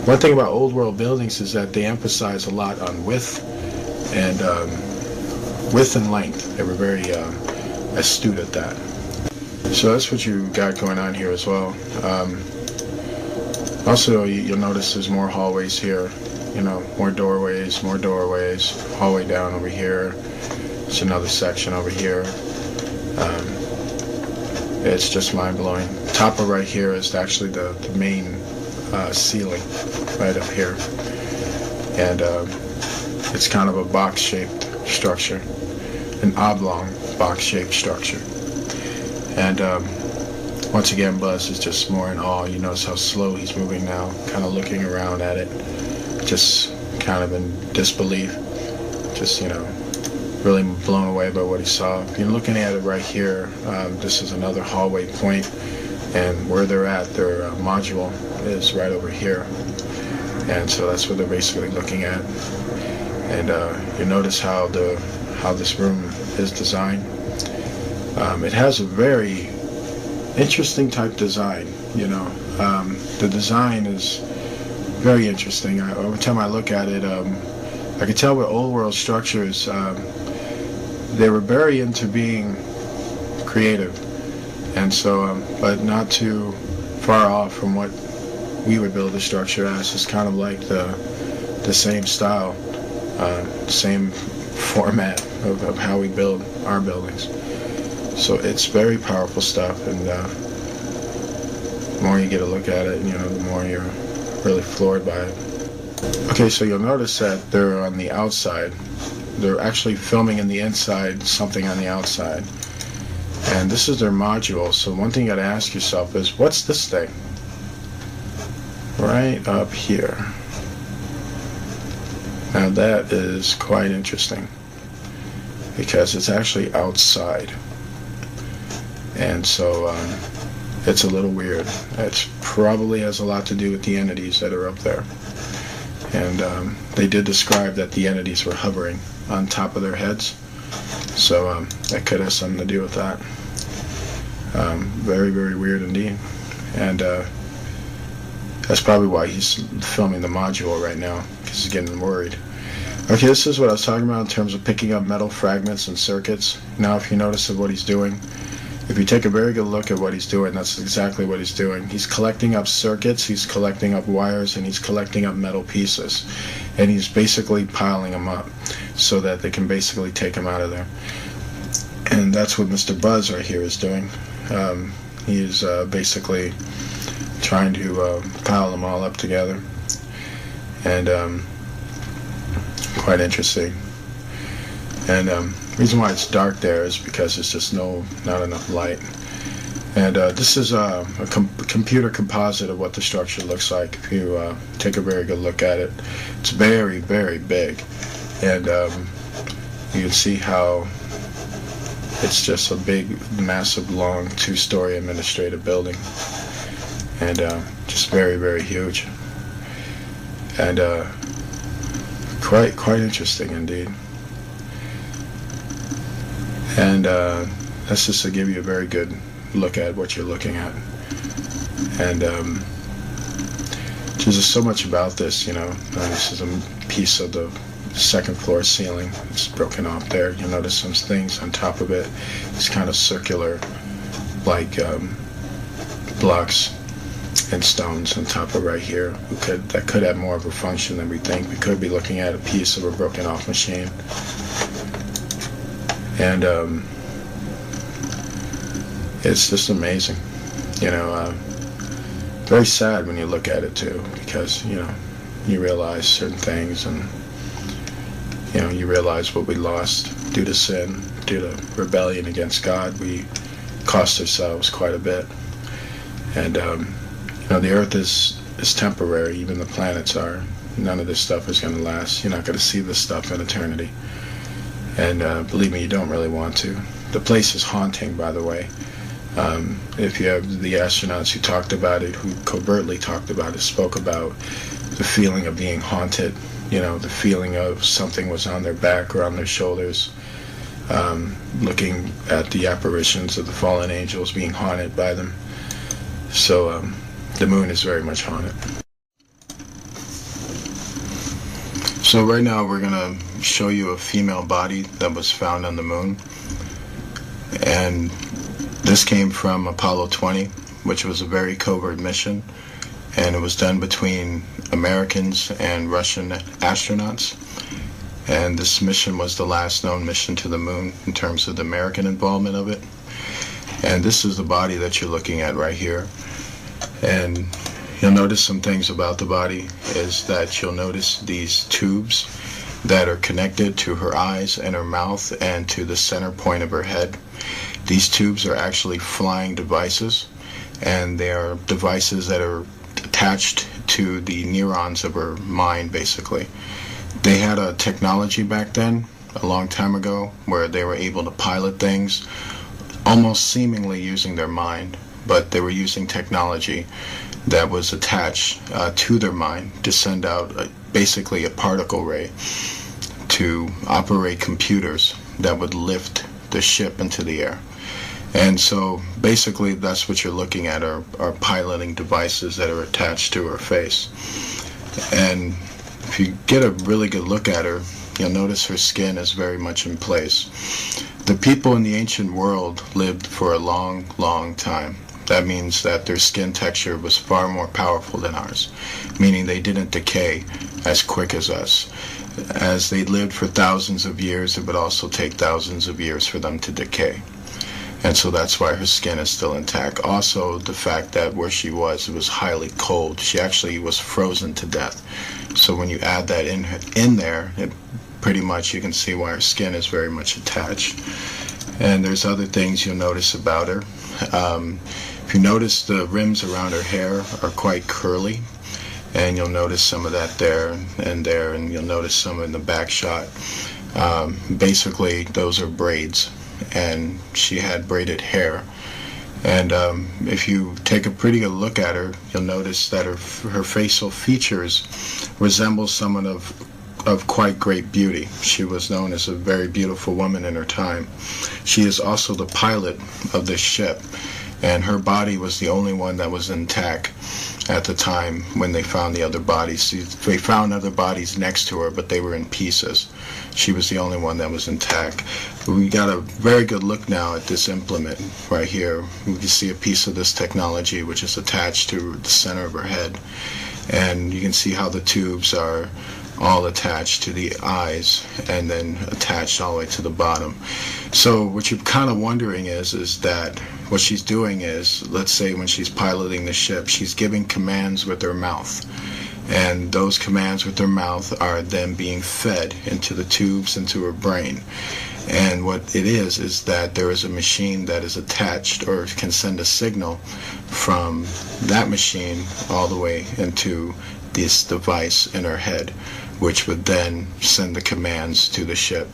[SPEAKER 3] one thing about old world buildings is that they emphasize a lot on width and length. They were very astute at that. So that's what you got going on here as well. Also, you'll notice there's more hallways here. More doorways, hallway down over here. There's another section over here. It's just mind-blowing. Top of right here is actually the main ceiling right up here. And it's kind of a box-shaped structure, an oblong box-shaped structure. And once again, Buzz is just more in awe. You notice how slow he's moving now, kind of looking around at it, just kind of in disbelief, just, really blown away by what he saw. If you're looking at it right here, this is another hallway point, and where they're at, their module is right over here. And so that's what they're basically looking at. And you notice how this room is designed. It has a very interesting type design, the design is very interesting. Every time I look at it, I can tell with old world structures, they were very into being creative, and so, but not too far off from what we would build a structure as. It's kind of like the same style, same format of how we build our buildings. So it's very powerful stuff, and the more you get a look at it, the more you're really floored by it. Okay, so you'll notice that they're on the outside. They're actually filming in the inside, something on the outside. And this is their module, so one thing you gotta ask yourself is, what's this thing? Right up here. Now that is quite interesting, because it's actually outside. And so it's a little weird. It probably has a lot to do with the entities that are up there. And they did describe that the entities were hovering on top of their heads. So that could have something to do with that. Very, very weird indeed. And That's probably why he's filming the module right now, because he's getting worried. Okay, this is what I was talking about in terms of picking up metal fragments and circuits. Now, if you notice what he's doing, if you take a very good look at what he's doing, that's exactly what he's doing. He's collecting up circuits, he's collecting up wires, and he's collecting up metal pieces. And he's basically piling them up so that they can basically take them out of there. And that's what Mr. Buzz right here is doing. He is basically trying to pile them all up together. And quite interesting. And reason why it's dark there is because it's just not enough light. And this is a computer composite of what the structure looks like. If you take a very good look at it, it's very, very big. And you can see how it's just a big, massive, long, two-story administrative building. And just very, very huge. And quite interesting indeed. And that's just to give you a very good look at what you're looking at. And there's just so much about this, you know. This is a piece of the second floor ceiling. It's broken off there. You'll notice some things on top of it. It's kind of circular, like blocks and stones on top of right here. That could have more of a function than we think. We could be looking at a piece of a broken off machine. And it's just amazing, you know. Very sad when you look at it too, because you know, you realize certain things, and you know, you realize what we lost due to sin, due to rebellion against God. We cost ourselves quite a bit. And you know, the earth is temporary. Even the planets are. None of this stuff is going to last. You're not going to see this stuff in eternity. And believe me, you don't really want to. The place is haunting, by the way. If you have the astronauts who talked about it, who covertly talked about it, spoke about the feeling of being haunted, you know, the feeling of something was on their back or on their shoulders, looking at the apparitions of the fallen angels being haunted by them. So the moon is very much haunted. So right now we're going to show you a female body that was found on the moon. And this came from Apollo 20, which was a very covert mission. And it was done between Americans and Russian astronauts. And this mission was the last known mission to the moon in terms of the American involvement of it. And this is the body that you're looking at right here. And you'll notice some things about the body is that you'll notice these tubes that are connected to her eyes and her mouth and to the center point of her head. These tubes are actually flying devices, and they are devices that are attached to the neurons of her mind, basically. They had a technology back then, a long time ago, where they were able to pilot things almost seemingly using their mind, but they were using technology that was attached to their mind to send out basically a particle ray to operate computers that would lift the ship into the air. And so basically that's what you're looking at are piloting devices that are attached to her face. And if you get a really good look at her, you'll notice her skin is very much in place. The people in the ancient world lived for a long, long time. That means that their skin texture was far more powerful than ours, meaning they didn't decay as quick as us. As they lived for thousands of years, it would also take thousands of years for them to decay. And so that's why her skin is still intact. Also, the fact that where she was, it was highly cold. She actually was frozen to death. So when you add that in there, it pretty much you can see why her skin is very much attached. And there's other things you'll notice about her. If you notice, the rims around her hair are quite curly, and you'll notice some of that there, and you'll notice some in the back shot. Basically, those are braids, and she had braided hair. And if you take a pretty good look at her, you'll notice that her facial features resemble someone of quite great beauty. She was known as a very beautiful woman in her time. She is also the pilot of this ship.
[SPEAKER 12] and her body was the only one that was intact at the time when they found the other bodies. They found other bodies next to her, but they were in pieces. She was the only one that was intact. We got a very good look now at this implement right here. We can see a piece of this technology which is attached to the center of her head, and you can see how the tubes are all attached to the eyes and then attached all the way to the bottom. So what you're kind of wondering is that what she's doing is, let's say when she's piloting the ship, she's giving commands with her mouth, and those commands with her mouth are then being fed into the tubes into her brain. And what it is that there is a machine that is attached or can send a signal from that machine all the way into this device in her head, which would then send the commands to the ship,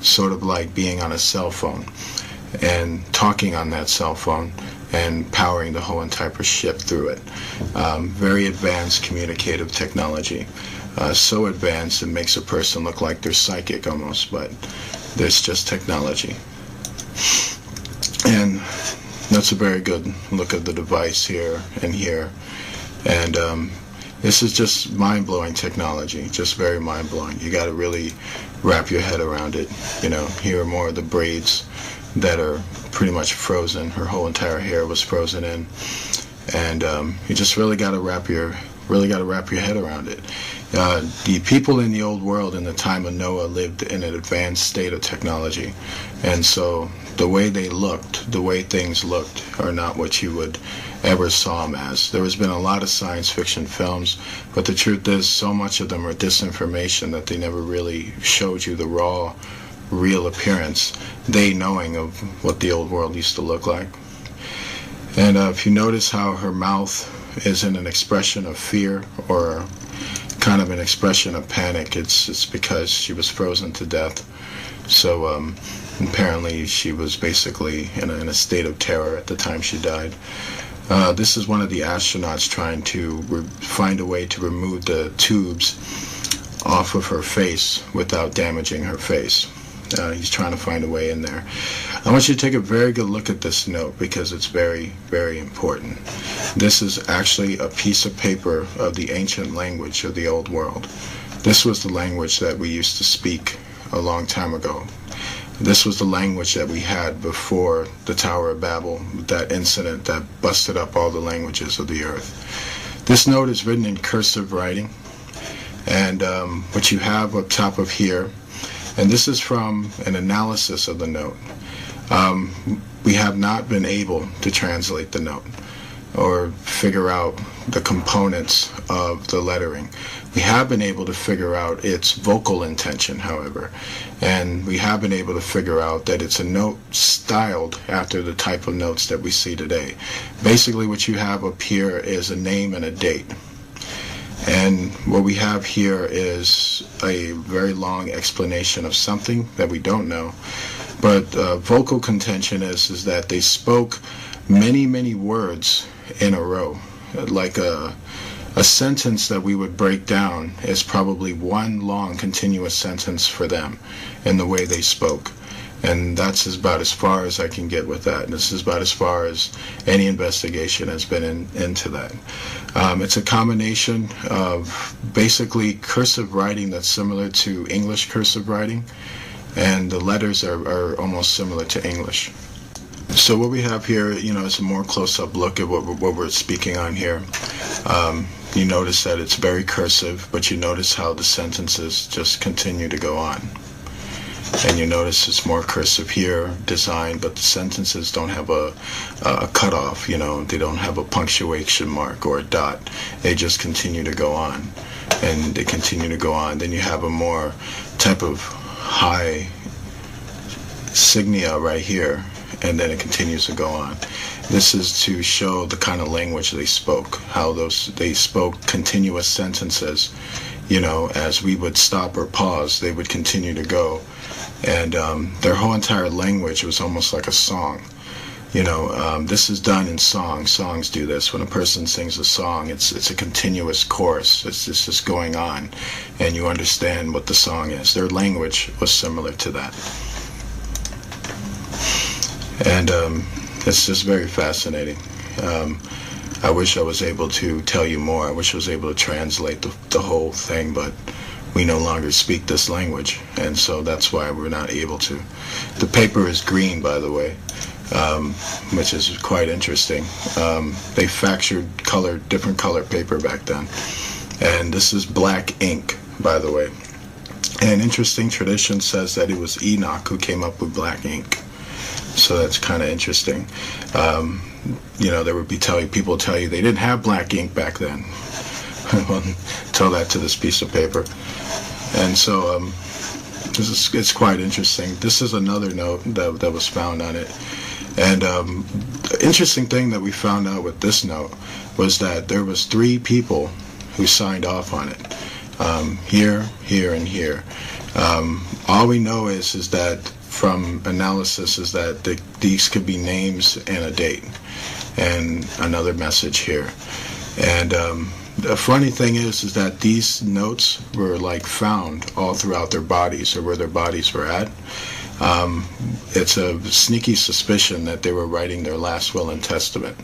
[SPEAKER 12] sort of like being on a cell phone and talking on that cell phone and powering the whole entire ship through it. Very advanced communicative technology. So advanced it makes a person look like they're psychic almost, but there's just technology. And that's a very good look at the device here and here. And this is just mind-blowing technology, just very mind-blowing. You got to really wrap your head around it. You know, here are more of the braids that are pretty much frozen. Her whole entire hair was frozen in, and you just really got to wrap your head around it. The people in the old world in the time of Noah lived in an advanced state of technology, and so the way they looked, the way things looked, are not what you would ever saw them as. There has been a lot of science fiction films, but the truth is so much of them are disinformation that they never really showed you the raw, real appearance, they knowing of what the old world used to look like. And if you notice how her mouth is in an expression of fear or kind of an expression of panic, it's because she was frozen to death. So apparently she was basically in a state of terror at the time she died. This is one of the astronauts trying to find a way to remove the tubes off of her face without damaging her face. He's trying to find a way in there. I want you to take a very good look at this note because it's very, very important. This is actually a piece of paper of the ancient language of the old world. This was the language that we used to speak a long time ago. This was the language that we had before the Tower of Babel, that incident that busted up all the languages of the earth. This note is written in cursive writing, and what you have up top of here, and this is from an analysis of the note. We have not been able to translate the note or figure out the components of the lettering. We have been able to figure out its vocal intention, however, and we have been able to figure out that it's a note styled after the type of notes that we see today. Basically what you have up here is a name and a date. And what we have here is a very long explanation of something that we don't know. But vocal contention is that they spoke many, many words in a row. Like a sentence that we would break down is probably one long continuous sentence for them in the way they spoke. And that's about as far as I can get with that. And this is about as far as any investigation has been into that. It's a combination of basically cursive writing that's similar to English cursive writing, and the letters are almost similar to English. So what we have here, is a more close-up look at what we're speaking on here. You notice that it's very cursive, but you notice how the sentences just continue to go on. And you notice it's more cursive here, design, but the sentences don't have a cutoff, they don't have a punctuation mark or a dot. They just continue to go on, and they continue to go on. Then you have a more type of high signia right here, and then it continues to go on. This is to show the kind of language they spoke, how they spoke continuous sentences. As we would stop or pause, they would continue to go. And their whole entire language was almost like a song. This is done in songs. Songs do this. When a person sings a song, it's a continuous chorus. It's just going on, and you understand what the song is. Their language was similar to that. And it's just very fascinating. I wish I was able to tell you more. I wish I was able to translate the whole thing, but we no longer speak this language, and so that's why we're not able to. The paper is green, by the way, which is quite interesting. They factored different color paper back then, and this is black ink, by the way. And interesting tradition says that it was Enoch who came up with black ink. So that's kind of interesting. There would be people tell you they didn't have black ink back then. Well, tell that to this piece of paper. And so it's quite interesting. This is another note that was found on it. And the interesting thing that we found out with this note was that there was 3 people who signed off on it. Here, here, and here. All we know is that from analysis is that these could be names and a date and another message here. And the funny thing is that these notes were found all throughout their bodies, or where their bodies were at. It's a sneaky suspicion that they were writing their last will and testament,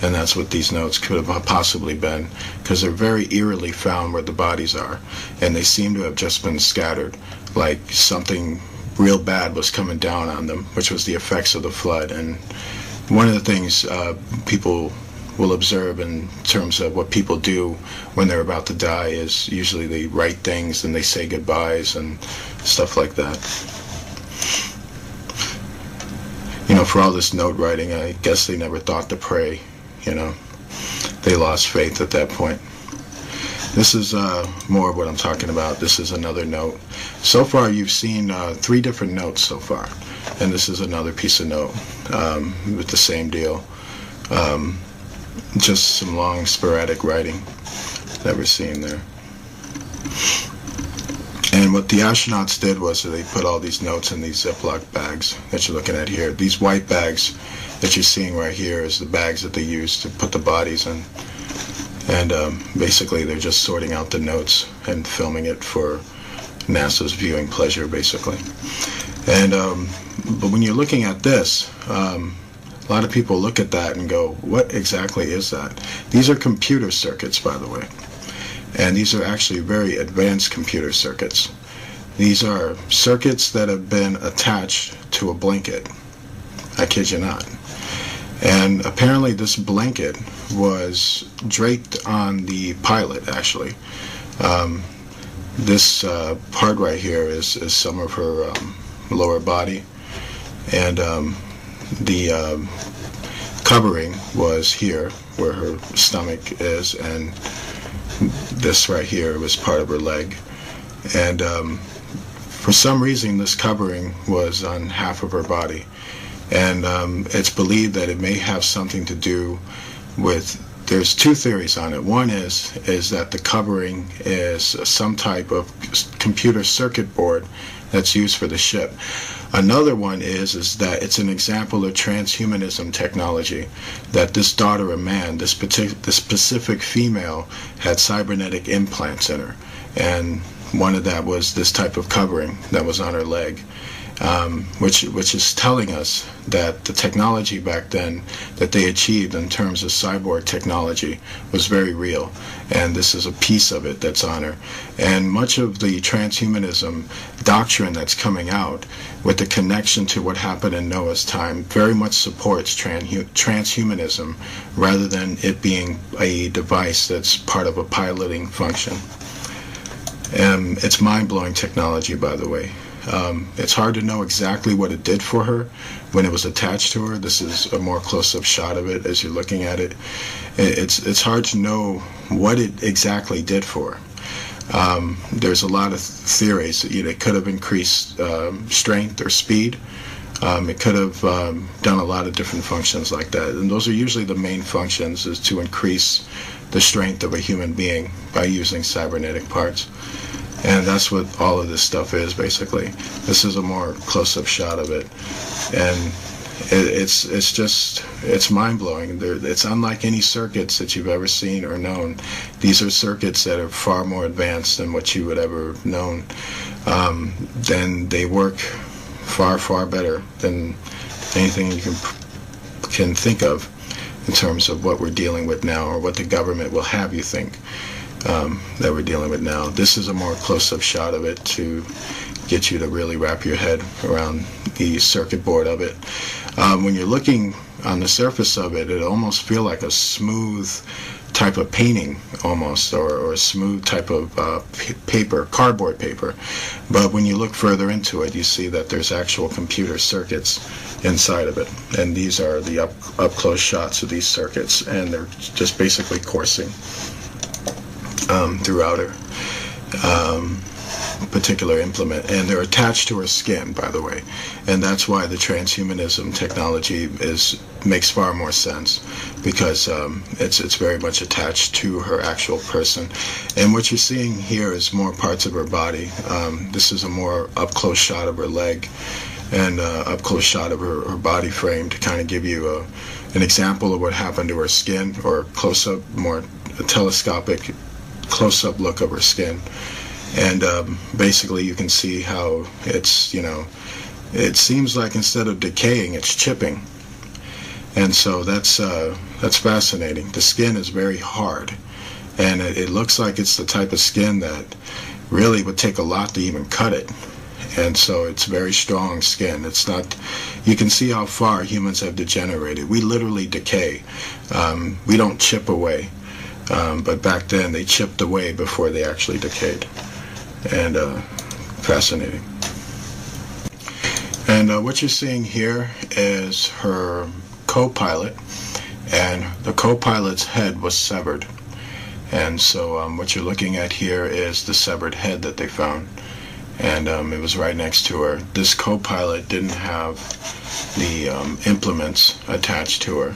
[SPEAKER 12] and that's what these notes could have possibly been, because they're very eerily found where the bodies are, and they seem to have just been scattered, like something real bad was coming down on them, which was the effects of the flood. And one of the things people will observe in terms of what people do when they're about to die is usually they write things and they say goodbyes and stuff like that. For all this note writing, I guess they never thought to pray. They lost faith at that point. This is more of what I'm talking about. This is another note. So far you've seen 3 different notes so far, and this is another piece of note with the same deal. Just some long sporadic writing that we're seeing there. And what the astronauts did was they put all these notes in these Ziploc bags that you're looking at here. These white bags that you're seeing right here is the bags that they use to put the bodies in. And basically they're just sorting out the notes and filming it for NASA's viewing pleasure, basically. And but when you're looking at this, a lot of people look at that and go, what exactly is that? These are computer circuits, by the way. And these are actually very advanced computer circuits. These are circuits that have been attached to a blanket. I kid you not. And apparently this blanket was draped on the pilot, actually. This part right here is some of her lower body. And the covering was here, where her stomach is, and this right here was part of her leg. And for some reason this covering was on half of her body, and it's believed that it may have something to do with, there's 2 theories on it. One is that the covering is some type of computer circuit board that's used for the ship. Another one is that it's an example of transhumanism technology, that this daughter of man, this specific female, had cybernetic implants in her, and one of that was this type of covering that was on her leg, which is telling us that the technology back then that they achieved in terms of cyborg technology was very real, and this is a piece of it that's on her. And much of the transhumanism doctrine that's coming out with the connection to what happened in Noah's time very much supports transhumanism, rather than it being a device that's part of a piloting function. It's mind-blowing technology, by the way. It's hard to know exactly what it did for her when it was attached to her. This is a more close-up shot of it as you're looking at it. It's hard to know what it exactly did for her. There's a lot of theories. It could have increased strength or speed. It could have done a lot of different functions like that. And those are usually the main functions, is to increase the strength of a human being by using cybernetic parts. And that's what all of this stuff is, basically. This is a more close-up shot of it. And it's mind-blowing. It's unlike any circuits that you've ever seen or known. These are circuits that are far more advanced than what you would ever have known. Then they work far, far better than anything you can
[SPEAKER 3] can think of in terms of what we're dealing with now, or what the government will have you think that we're dealing with now. This is a more close-up shot of it to get you to really wrap your head around the circuit board of it. When you're looking on the surface of it, it almost feels like a smooth type of painting almost, or a smooth type of paper, cardboard paper. But when you look further into it, you see that there's actual computer circuits inside of it. And these are the up-close shots of these circuits, and they're just basically coursing throughout her particular implement, and they're attached to her skin, by the way, and that's why the transhumanism technology makes far more sense, because it's very much attached to her actual person. And what you're seeing here is more parts of her body. This is a more up-close shot of her leg, and up-close shot of her body frame, to kind of give you an example of what happened to her skin, or close-up, more telescopic close-up look of her skin. And basically you can see how it's, it seems like instead of decaying, it's chipping. And so that's fascinating. The skin is very hard, and it looks like it's the type of skin that really would take a lot to even cut it. And so it's very strong skin. It's not, you can see how far humans have degenerated. We literally decay. We don't chip away. But back then they chipped away before they actually decayed. And fascinating. And what you're seeing here is her co-pilot, and the co-pilot's head was severed. And so what you're looking at here is the severed head that they found, and it was right next to her. This co-pilot didn't have the implements attached to her,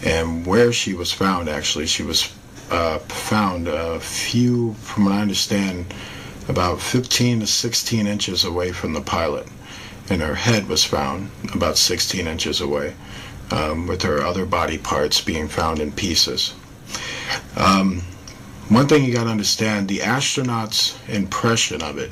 [SPEAKER 3] and where she was found, actually, she was found a few, from what I understand, about 15 to 16 inches away from the pilot, and her head was found about 16 inches away, with her other body parts being found in pieces. One thing you got to understand, the astronauts' impression of it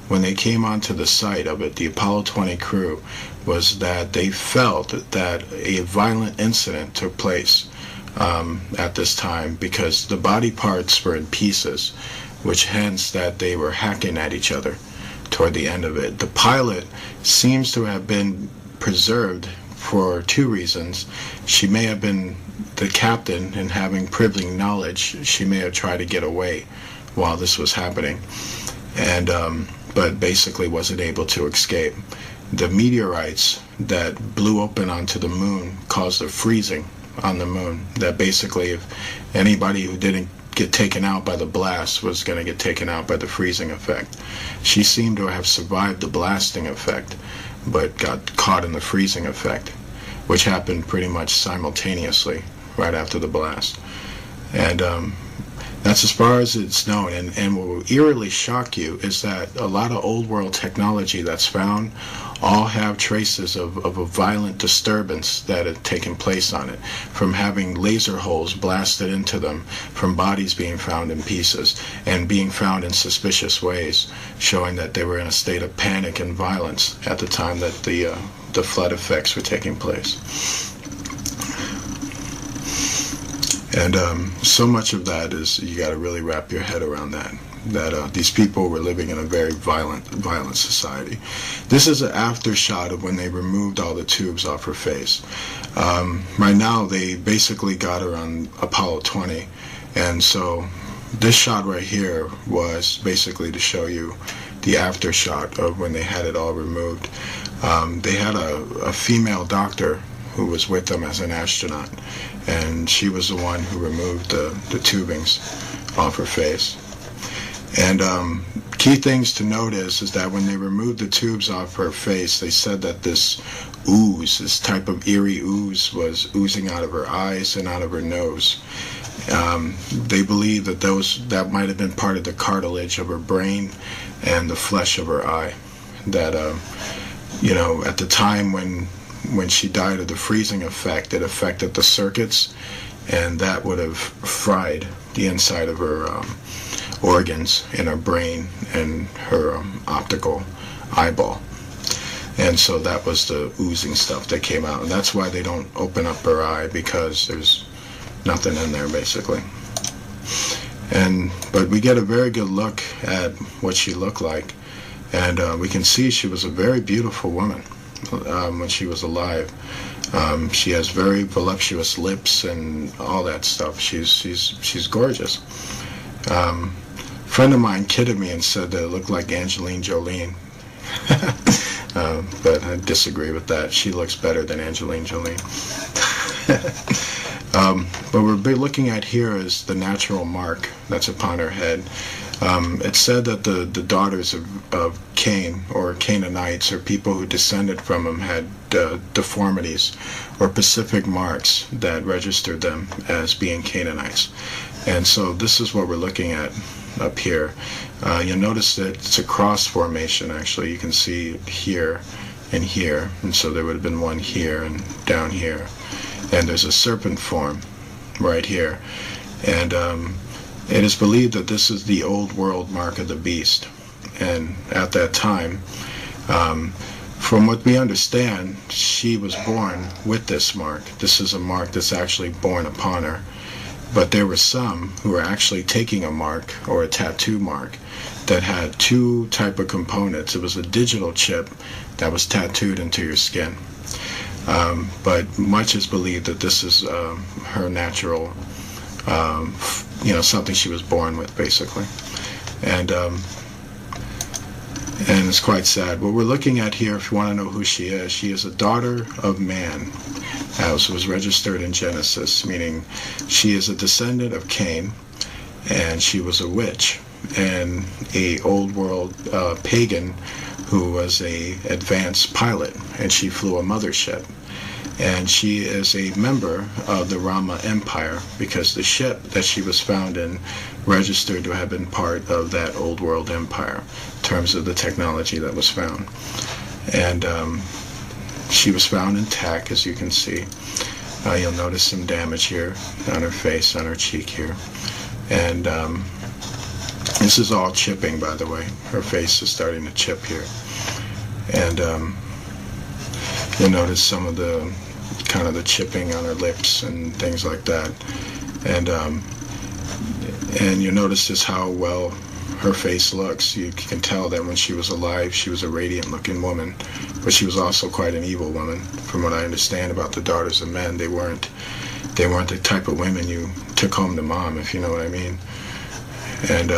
[SPEAKER 3] when they came onto the site of it, the Apollo 20 crew, was that they felt that a violent incident took place at this time, because the body parts were in pieces, which hence that they were hacking at each other toward the end of it. The pilot seems to have been preserved for two reasons. She may have been the captain, and having privileged knowledge, she may have tried to get away while this was happening, and but basically wasn't able to escape. The meteorites that blew open onto the moon caused a freezing on the moon, that basically if anybody who didn't get taken out by the blast was going to get taken out by the freezing effect. She seemed to have survived the blasting effect, but got caught in the freezing effect, which happened pretty much simultaneously right after the blast. And that's as far as it's known. And what will eerily shock you is that a lot of old world technology that's found all have traces of a violent disturbance that had taken place on it, from having laser holes blasted into them, from bodies being found in pieces, and being found in suspicious ways, showing that they were in a state of panic and violence at the time that the flood effects were taking place. And so much of that is, you got to really wrap your head around that these people were living in a very violent society. This is an after shot of when they removed all the tubes off her face. Right now, they basically got her on Apollo 20, and so this shot right here was basically to show you the after shot of when they had it all removed. They had a female doctor who was with them as an astronaut, and she was the one who removed the tubings off her face. And key things to note is that when they removed the tubes off her face, they said that this ooze, this type of eerie ooze, was oozing out of her eyes and out of her nose. They believe that that might have been part of the cartilage of her brain and the flesh of her eye. That at the time when she died of the freezing effect, it affected the circuits, and that would have fried the inside of her organs in her brain and her optical eyeball. And so that was the oozing stuff that came out. And that's why they don't open up her eye, because there's nothing in there, basically. But we get a very good look at what she looked like. And we can see she was a very beautiful woman when she was alive. She has very voluptuous lips and all that stuff. She's gorgeous. A friend of mine kidded me and said that it looked like Angelina Jolie. But I disagree with that. She looks better than Angelina Jolie. What we're looking at here is the natural mark that's upon her head. It's said that the daughters of Cain, or Canaanites, or people who descended from him, had deformities or specific marks that registered them as being Canaanites. And so this is what we're looking at up here. You'll notice that it's a cross formation, actually. You can see here and here, and so there would have been one here and down here. And there's a serpent form right here. And it is believed that this is the old world mark of the beast. And at that time, from what we understand, she was born with this mark. This is a mark that's actually born upon her. But there were some who were actually taking a mark, or a tattoo mark, that had two type of components. It was a digital chip that was tattooed into your skin. But much is believed that this is her natural, something she was born with, basically. And it's quite sad. What we're looking at here, if you want to know who she is a daughter of man, as was registered in Genesis, meaning she is a descendant of Cain, and she was a witch, and a old world pagan who was a advanced pilot, and she flew a mothership. And she is a member of the Rama Empire, because the ship that she was found in registered to have been part of that old world empire in terms of the technology that was found. And she was found intact, as you can see. You'll notice some damage here on her face, on her cheek here. And this is all chipping, by the way. Her face is starting to chip here. And you'll notice some of the kind of the chipping on her lips and things like that. And you notice just how well her face looks. You can tell that when she was alive, she was a radiant looking woman, but she was also quite an evil woman. From what I understand about the daughters of men, they weren't the type of women you took home to mom, if you know what I mean. And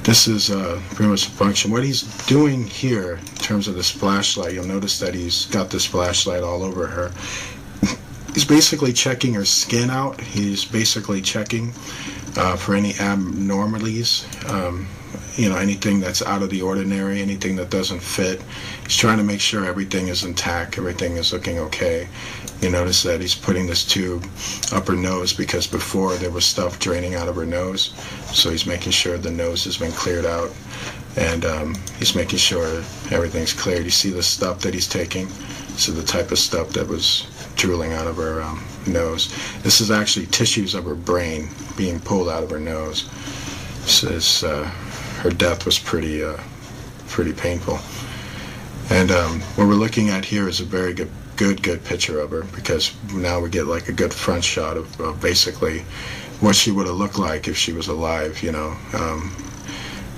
[SPEAKER 3] this is pretty much the function. What he's doing here in terms of this flashlight, you'll notice that he's got this flashlight all over her. He's basically checking her skin out. He's basically checking for any abnormalities, anything that's out of the ordinary, anything that doesn't fit. He's trying to make sure everything is intact, everything is looking okay. You notice that he's putting this tube up her nose, because before there was stuff draining out of her nose. So he's making sure the nose has been cleared out, and he's making sure everything's cleared. You see the stuff that he's taking? So the type of stuff that was drooling out of her nose. This is actually tissues of her brain being pulled out of her nose. Says her death was pretty painful. And what we're looking at here is a very good picture of her, because now we get like a good front shot of basically what she would have looked like if she was alive.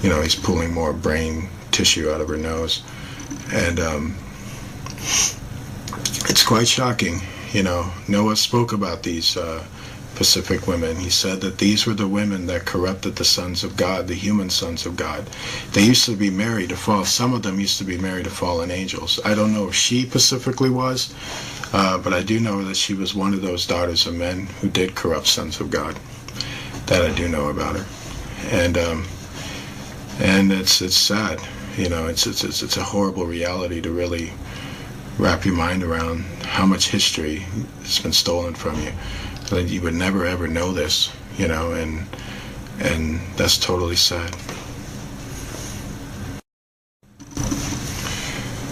[SPEAKER 3] He's pulling more brain tissue out of her nose, and it's quite shocking. Noah spoke about these Pacific women. He said that these were the women that corrupted the sons of God, the human sons of God. They used to be married to some of them used to be married to fallen angels. I don't know if she specifically was, but I do know that she was one of those daughters of men who did corrupt sons of God. That I do know about her. And it's sad. It's a horrible reality to really wrap your mind around how much history has been stolen from you. That you would never ever know this, and that's totally sad.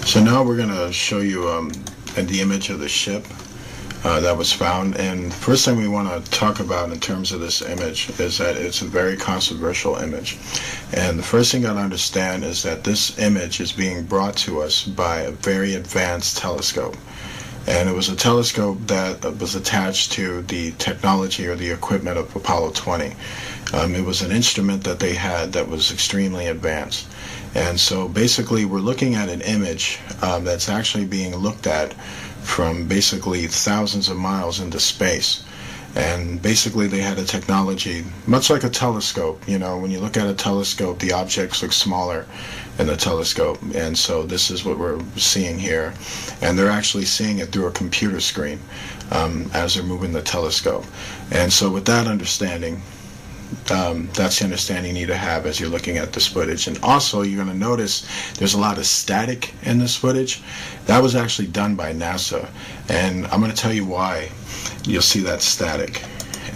[SPEAKER 3] So now we're going to show you the image of the ship.
[SPEAKER 12] that was found. And first thing we want to talk about in terms of this image is that it's a very controversial image. And the first thing you got to understand is that this image is being brought to us by a very advanced telescope. And it was a telescope that was attached to the technology or the equipment of Apollo 20. It was an instrument that they had that was extremely advanced. And so basically we're looking at an image that's actually being looked at from basically thousands of miles into space. And basically they had a technology, much like a telescope. You know, when you look at a telescope, the objects look smaller in the telescope. And so this is what we're seeing here. And they're actually seeing it through a computer screen as they're moving the telescope. And so with that understanding, that's the understanding you need to have as you're looking at this footage. And also you're going to notice there's a lot of static in this footage. That was actually done by NASA, and I'm going to tell you why you'll see that static.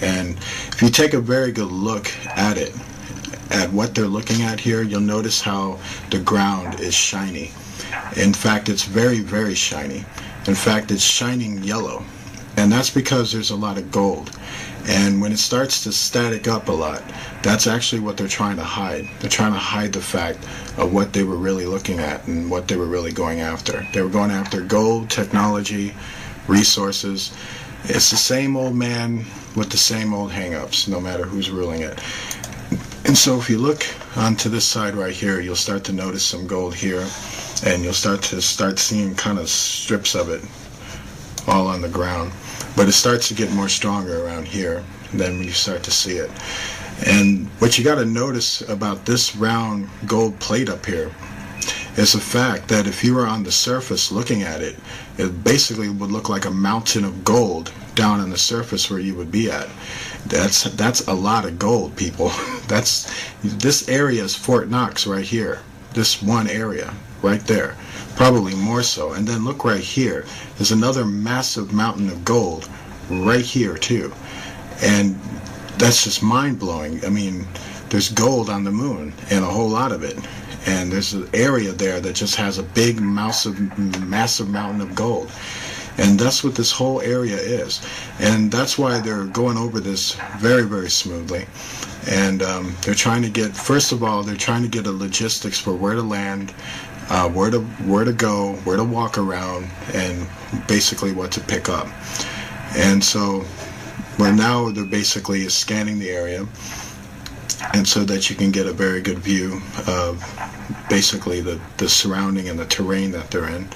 [SPEAKER 12] And if you take a very good look at it, at what they're looking at here, you'll notice how the ground is shiny. In fact, it's very, very shiny. In fact, it's shining yellow, and that's because there's a lot of gold. And when it starts to static up a lot, that's actually what they're trying to hide. They're trying to hide the fact of what they were really looking at and what they were really going after. They were going after gold, technology, resources. It's the same old man with the same old hang-ups, no matter who's ruling it. And so if you look onto this side right here, you'll start to notice some gold here, and you'll start seeing kind of strips of it all on the ground. But it starts to get more stronger around here than when you start to see it. And what you got to notice about this round gold plate up here is the fact that if you were on the surface looking at it, it basically would look like a mountain of gold down on the surface where you would be at. That's a lot of gold, people. This area is Fort Knox right here. This one area right there. Probably more so. And then look right here. There's another massive mountain of gold right here too. And that's just mind-blowing. I mean, there's gold on the moon, and a whole lot of it. And there's an area there that just has a big massive mountain of gold. And that's what this whole area is. And that's why they're going over this very, very smoothly. And they're trying to get, first of all, they're trying to get a logistics for where to land, where to go, where to walk around, and basically what to pick up. And so where now they're basically scanning the area, and so that you can get a very good view of basically the surrounding and the terrain that they're in.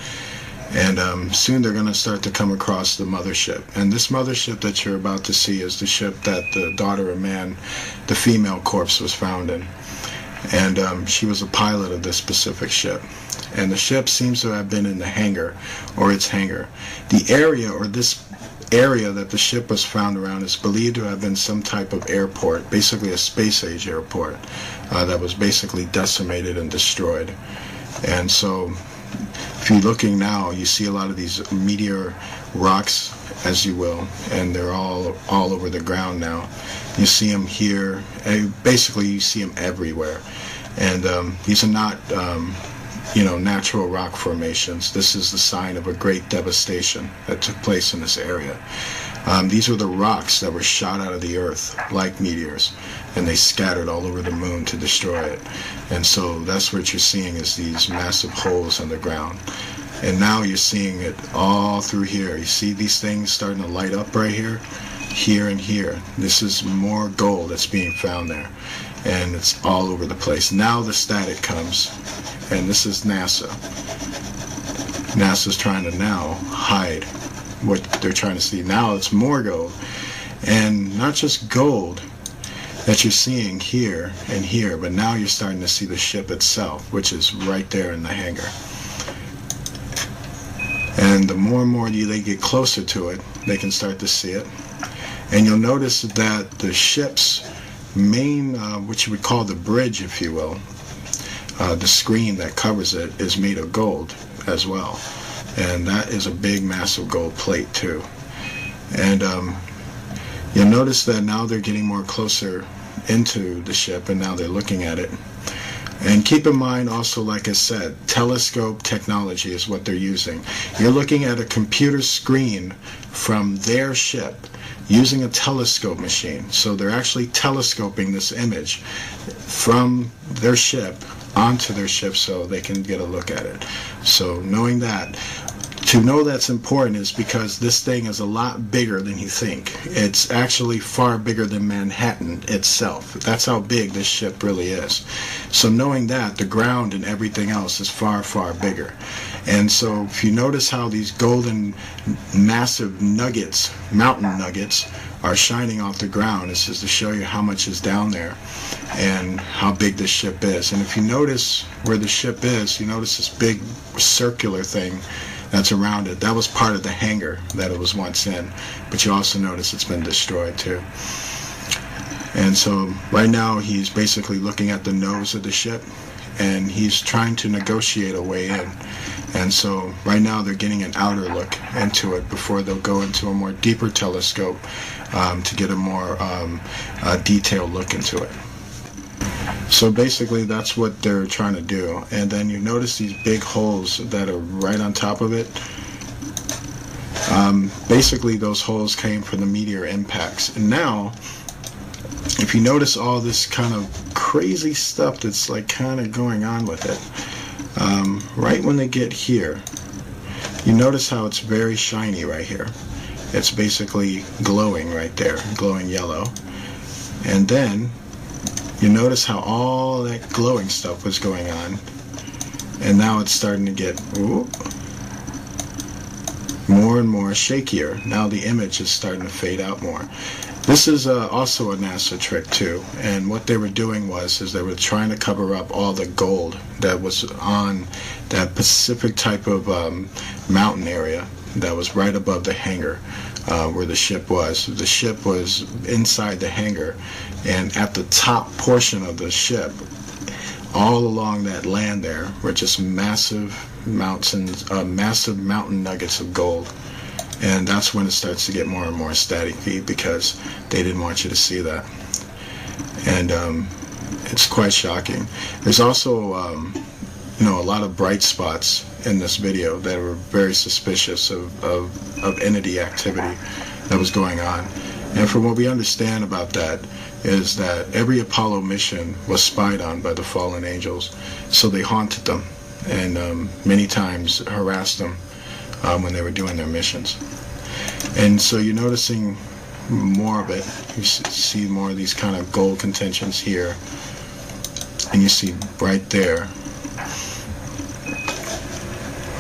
[SPEAKER 12] And soon they're going to start to come across the mothership. And this mothership that you're about to see is the ship that the daughter of man, the female corpse, was found in. And she was a pilot of this specific ship. And the ship seems to have been in the hangar, or its hangar. The area, or this area that the ship was found around, is believed to have been some type of airport, basically a space-age airport, that was basically decimated and destroyed. And so if you're looking now, you see a lot of these meteor rocks, as you will, and they're all over the ground now. You see them here, basically you see them everywhere. And these are not natural rock formations. This is the sign of a great devastation that took place in this area. These were the rocks that were shot out of the earth like meteors, and they scattered all over the moon to destroy it. And so that's what you're seeing, is these massive holes in the ground. And now you're seeing it all through here. You see these things starting to light up right here, here and here. This is more gold that's being found there. And it's all over the place. Now the static comes, and this is NASA. NASA's trying to now hide what they're trying to see. Now it's more gold. And not just gold that you're seeing here and here, but now you're starting to see the ship itself, which is right there in the hangar. And the more and more they get closer to it, they can start to see it. And you'll notice that the ship's main, what you would call the bridge, if you will, the screen that covers it, is made of gold as well. And that is a big, massive gold plate too. And you'll notice that now they're getting more closer into the ship, and now they're looking at it.
[SPEAKER 3] And keep in mind also, like I said, telescope technology is what they're using. You're looking at a computer screen from their ship using a telescope machine. So they're actually telescoping this image from their ship onto their ship so they can get a look at it. So knowing that, to know that's important is because this thing is a lot bigger than you think. It's actually far bigger than Manhattan itself. That's how big this ship really is. So knowing that, the ground and everything else is far, far bigger. And so if you notice how these golden massive nuggets, mountain nuggets, are shining off the ground, this is to show you how much is down there and how big this ship is. And if you notice where the ship is, you notice this big circular thing that's around it. That was part of the hangar that it was once in, but you also notice it's been destroyed too. And so right now he's basically looking at the nose of the ship and he's trying to negotiate a way in. And so right now they're getting an outer look into it before they'll go into a more deeper telescope to get a more detailed look into it. So basically that's what they're trying to do. And then you notice these big holes that are right on top of it. Basically those holes came from the meteor impacts. And now, if you notice all this kind of crazy stuff that's like kind of going on with it, right when they get here, you notice how it's very shiny right here. It's basically glowing right there, glowing yellow. And then you notice how all that glowing stuff was going on, and now it's starting to get more and more shakier. Now the image is starting to fade out more. This is also a NASA trick too, and what they were doing is they were trying to cover up all the gold that was on that Pacific type of mountain area that was right above the hangar where the ship was. The ship was inside the hangar, and at the top portion of the ship, all along that land there, were just massive mountains, massive mountain nuggets of gold. And that's when it starts to get more and more staticky because they didn't want you to see that. And it's quite shocking. There's also a lot of bright spots in this video that were very suspicious of entity activity that was going on. And from what we understand about that is that every Apollo mission was spied on by the fallen angels, so they haunted them and many times harassed them when they were doing their missions. And so you're noticing more of it. You see more of these kind of gold contentions here, and you see right there,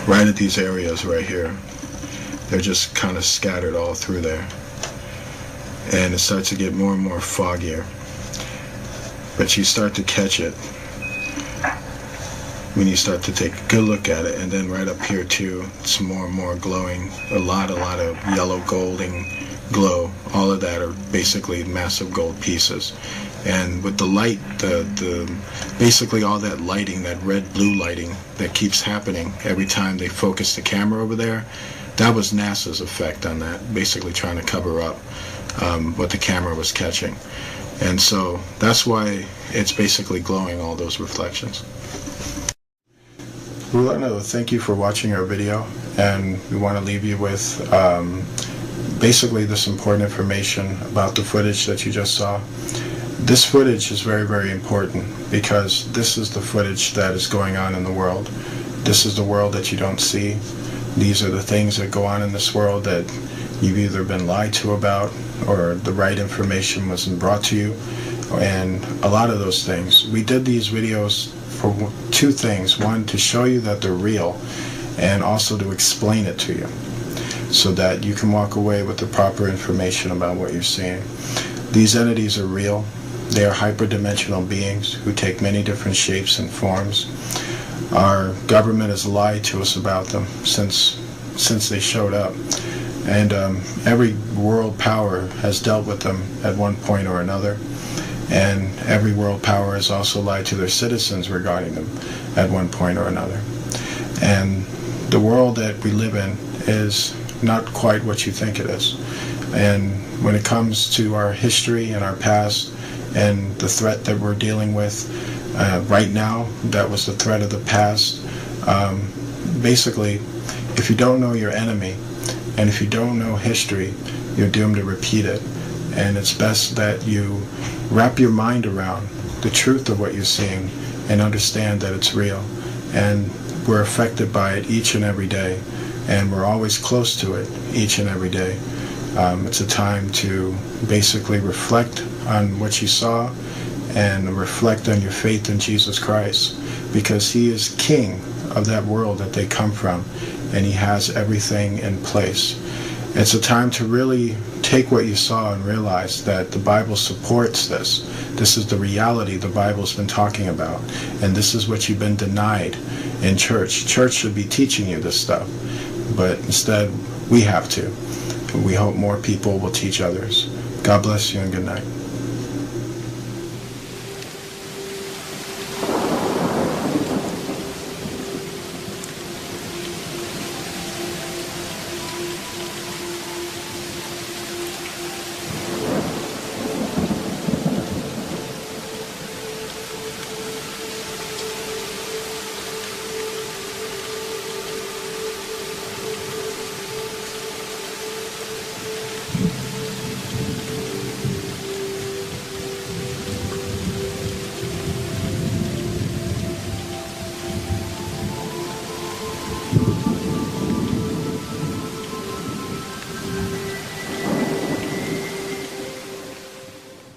[SPEAKER 3] right at these areas right here, they're just kind of scattered all through there, and it starts to get more and more foggier, but you start to catch it when you start to take a good look at it. And then right up here too, it's more and more glowing, a lot of yellow golding glow. All of that are basically massive gold pieces. And with the light, basically all that lighting, that red-blue lighting that keeps happening every time they focus the camera over there, that was NASA's effect on that, basically trying to cover up what the camera was catching. And so that's why it's basically glowing all those reflections. We want to thank you for watching our video, and we want to leave you with basically this important information about the footage that you just saw. This footage is very, very important because this is the footage that is going on in the world. This is the world that you don't see. These are the things that go on in this world that you've either been lied to about or the right information wasn't brought to you, and a lot of those things. We did these videos for two things. One, to show you that they're real, and also to explain it to you so that you can walk away with the proper information about what you're seeing. These entities are real. They are hyperdimensional beings who take many different shapes and forms. Our government has lied to us about them since they showed up, and every world power has dealt with them at one point or another. And every world power has also lied to their citizens regarding them at one point or another. And the world that we live in is not quite what you think it is. And when it comes to our history and our past and the threat that we're dealing with, Right now, that was the threat of the past. Basically, if you don't know your enemy, and if you don't know history, you're doomed to repeat it. And it's best that you wrap your mind around the truth of what you're seeing and understand that it's real. And we're affected by it each and every day, and we're always close to it each and every day. It's a time to basically reflect on what you saw and reflect on your faith in Jesus Christ, because he is king of that world that they come from, and he has everything in place. It's a time to really take what you saw and realize that the Bible supports this. This is the reality the Bible's been talking about, and this is what you've been denied in church. Church should be teaching you this stuff, but instead we have to. We hope more people will teach others. God bless you and good night.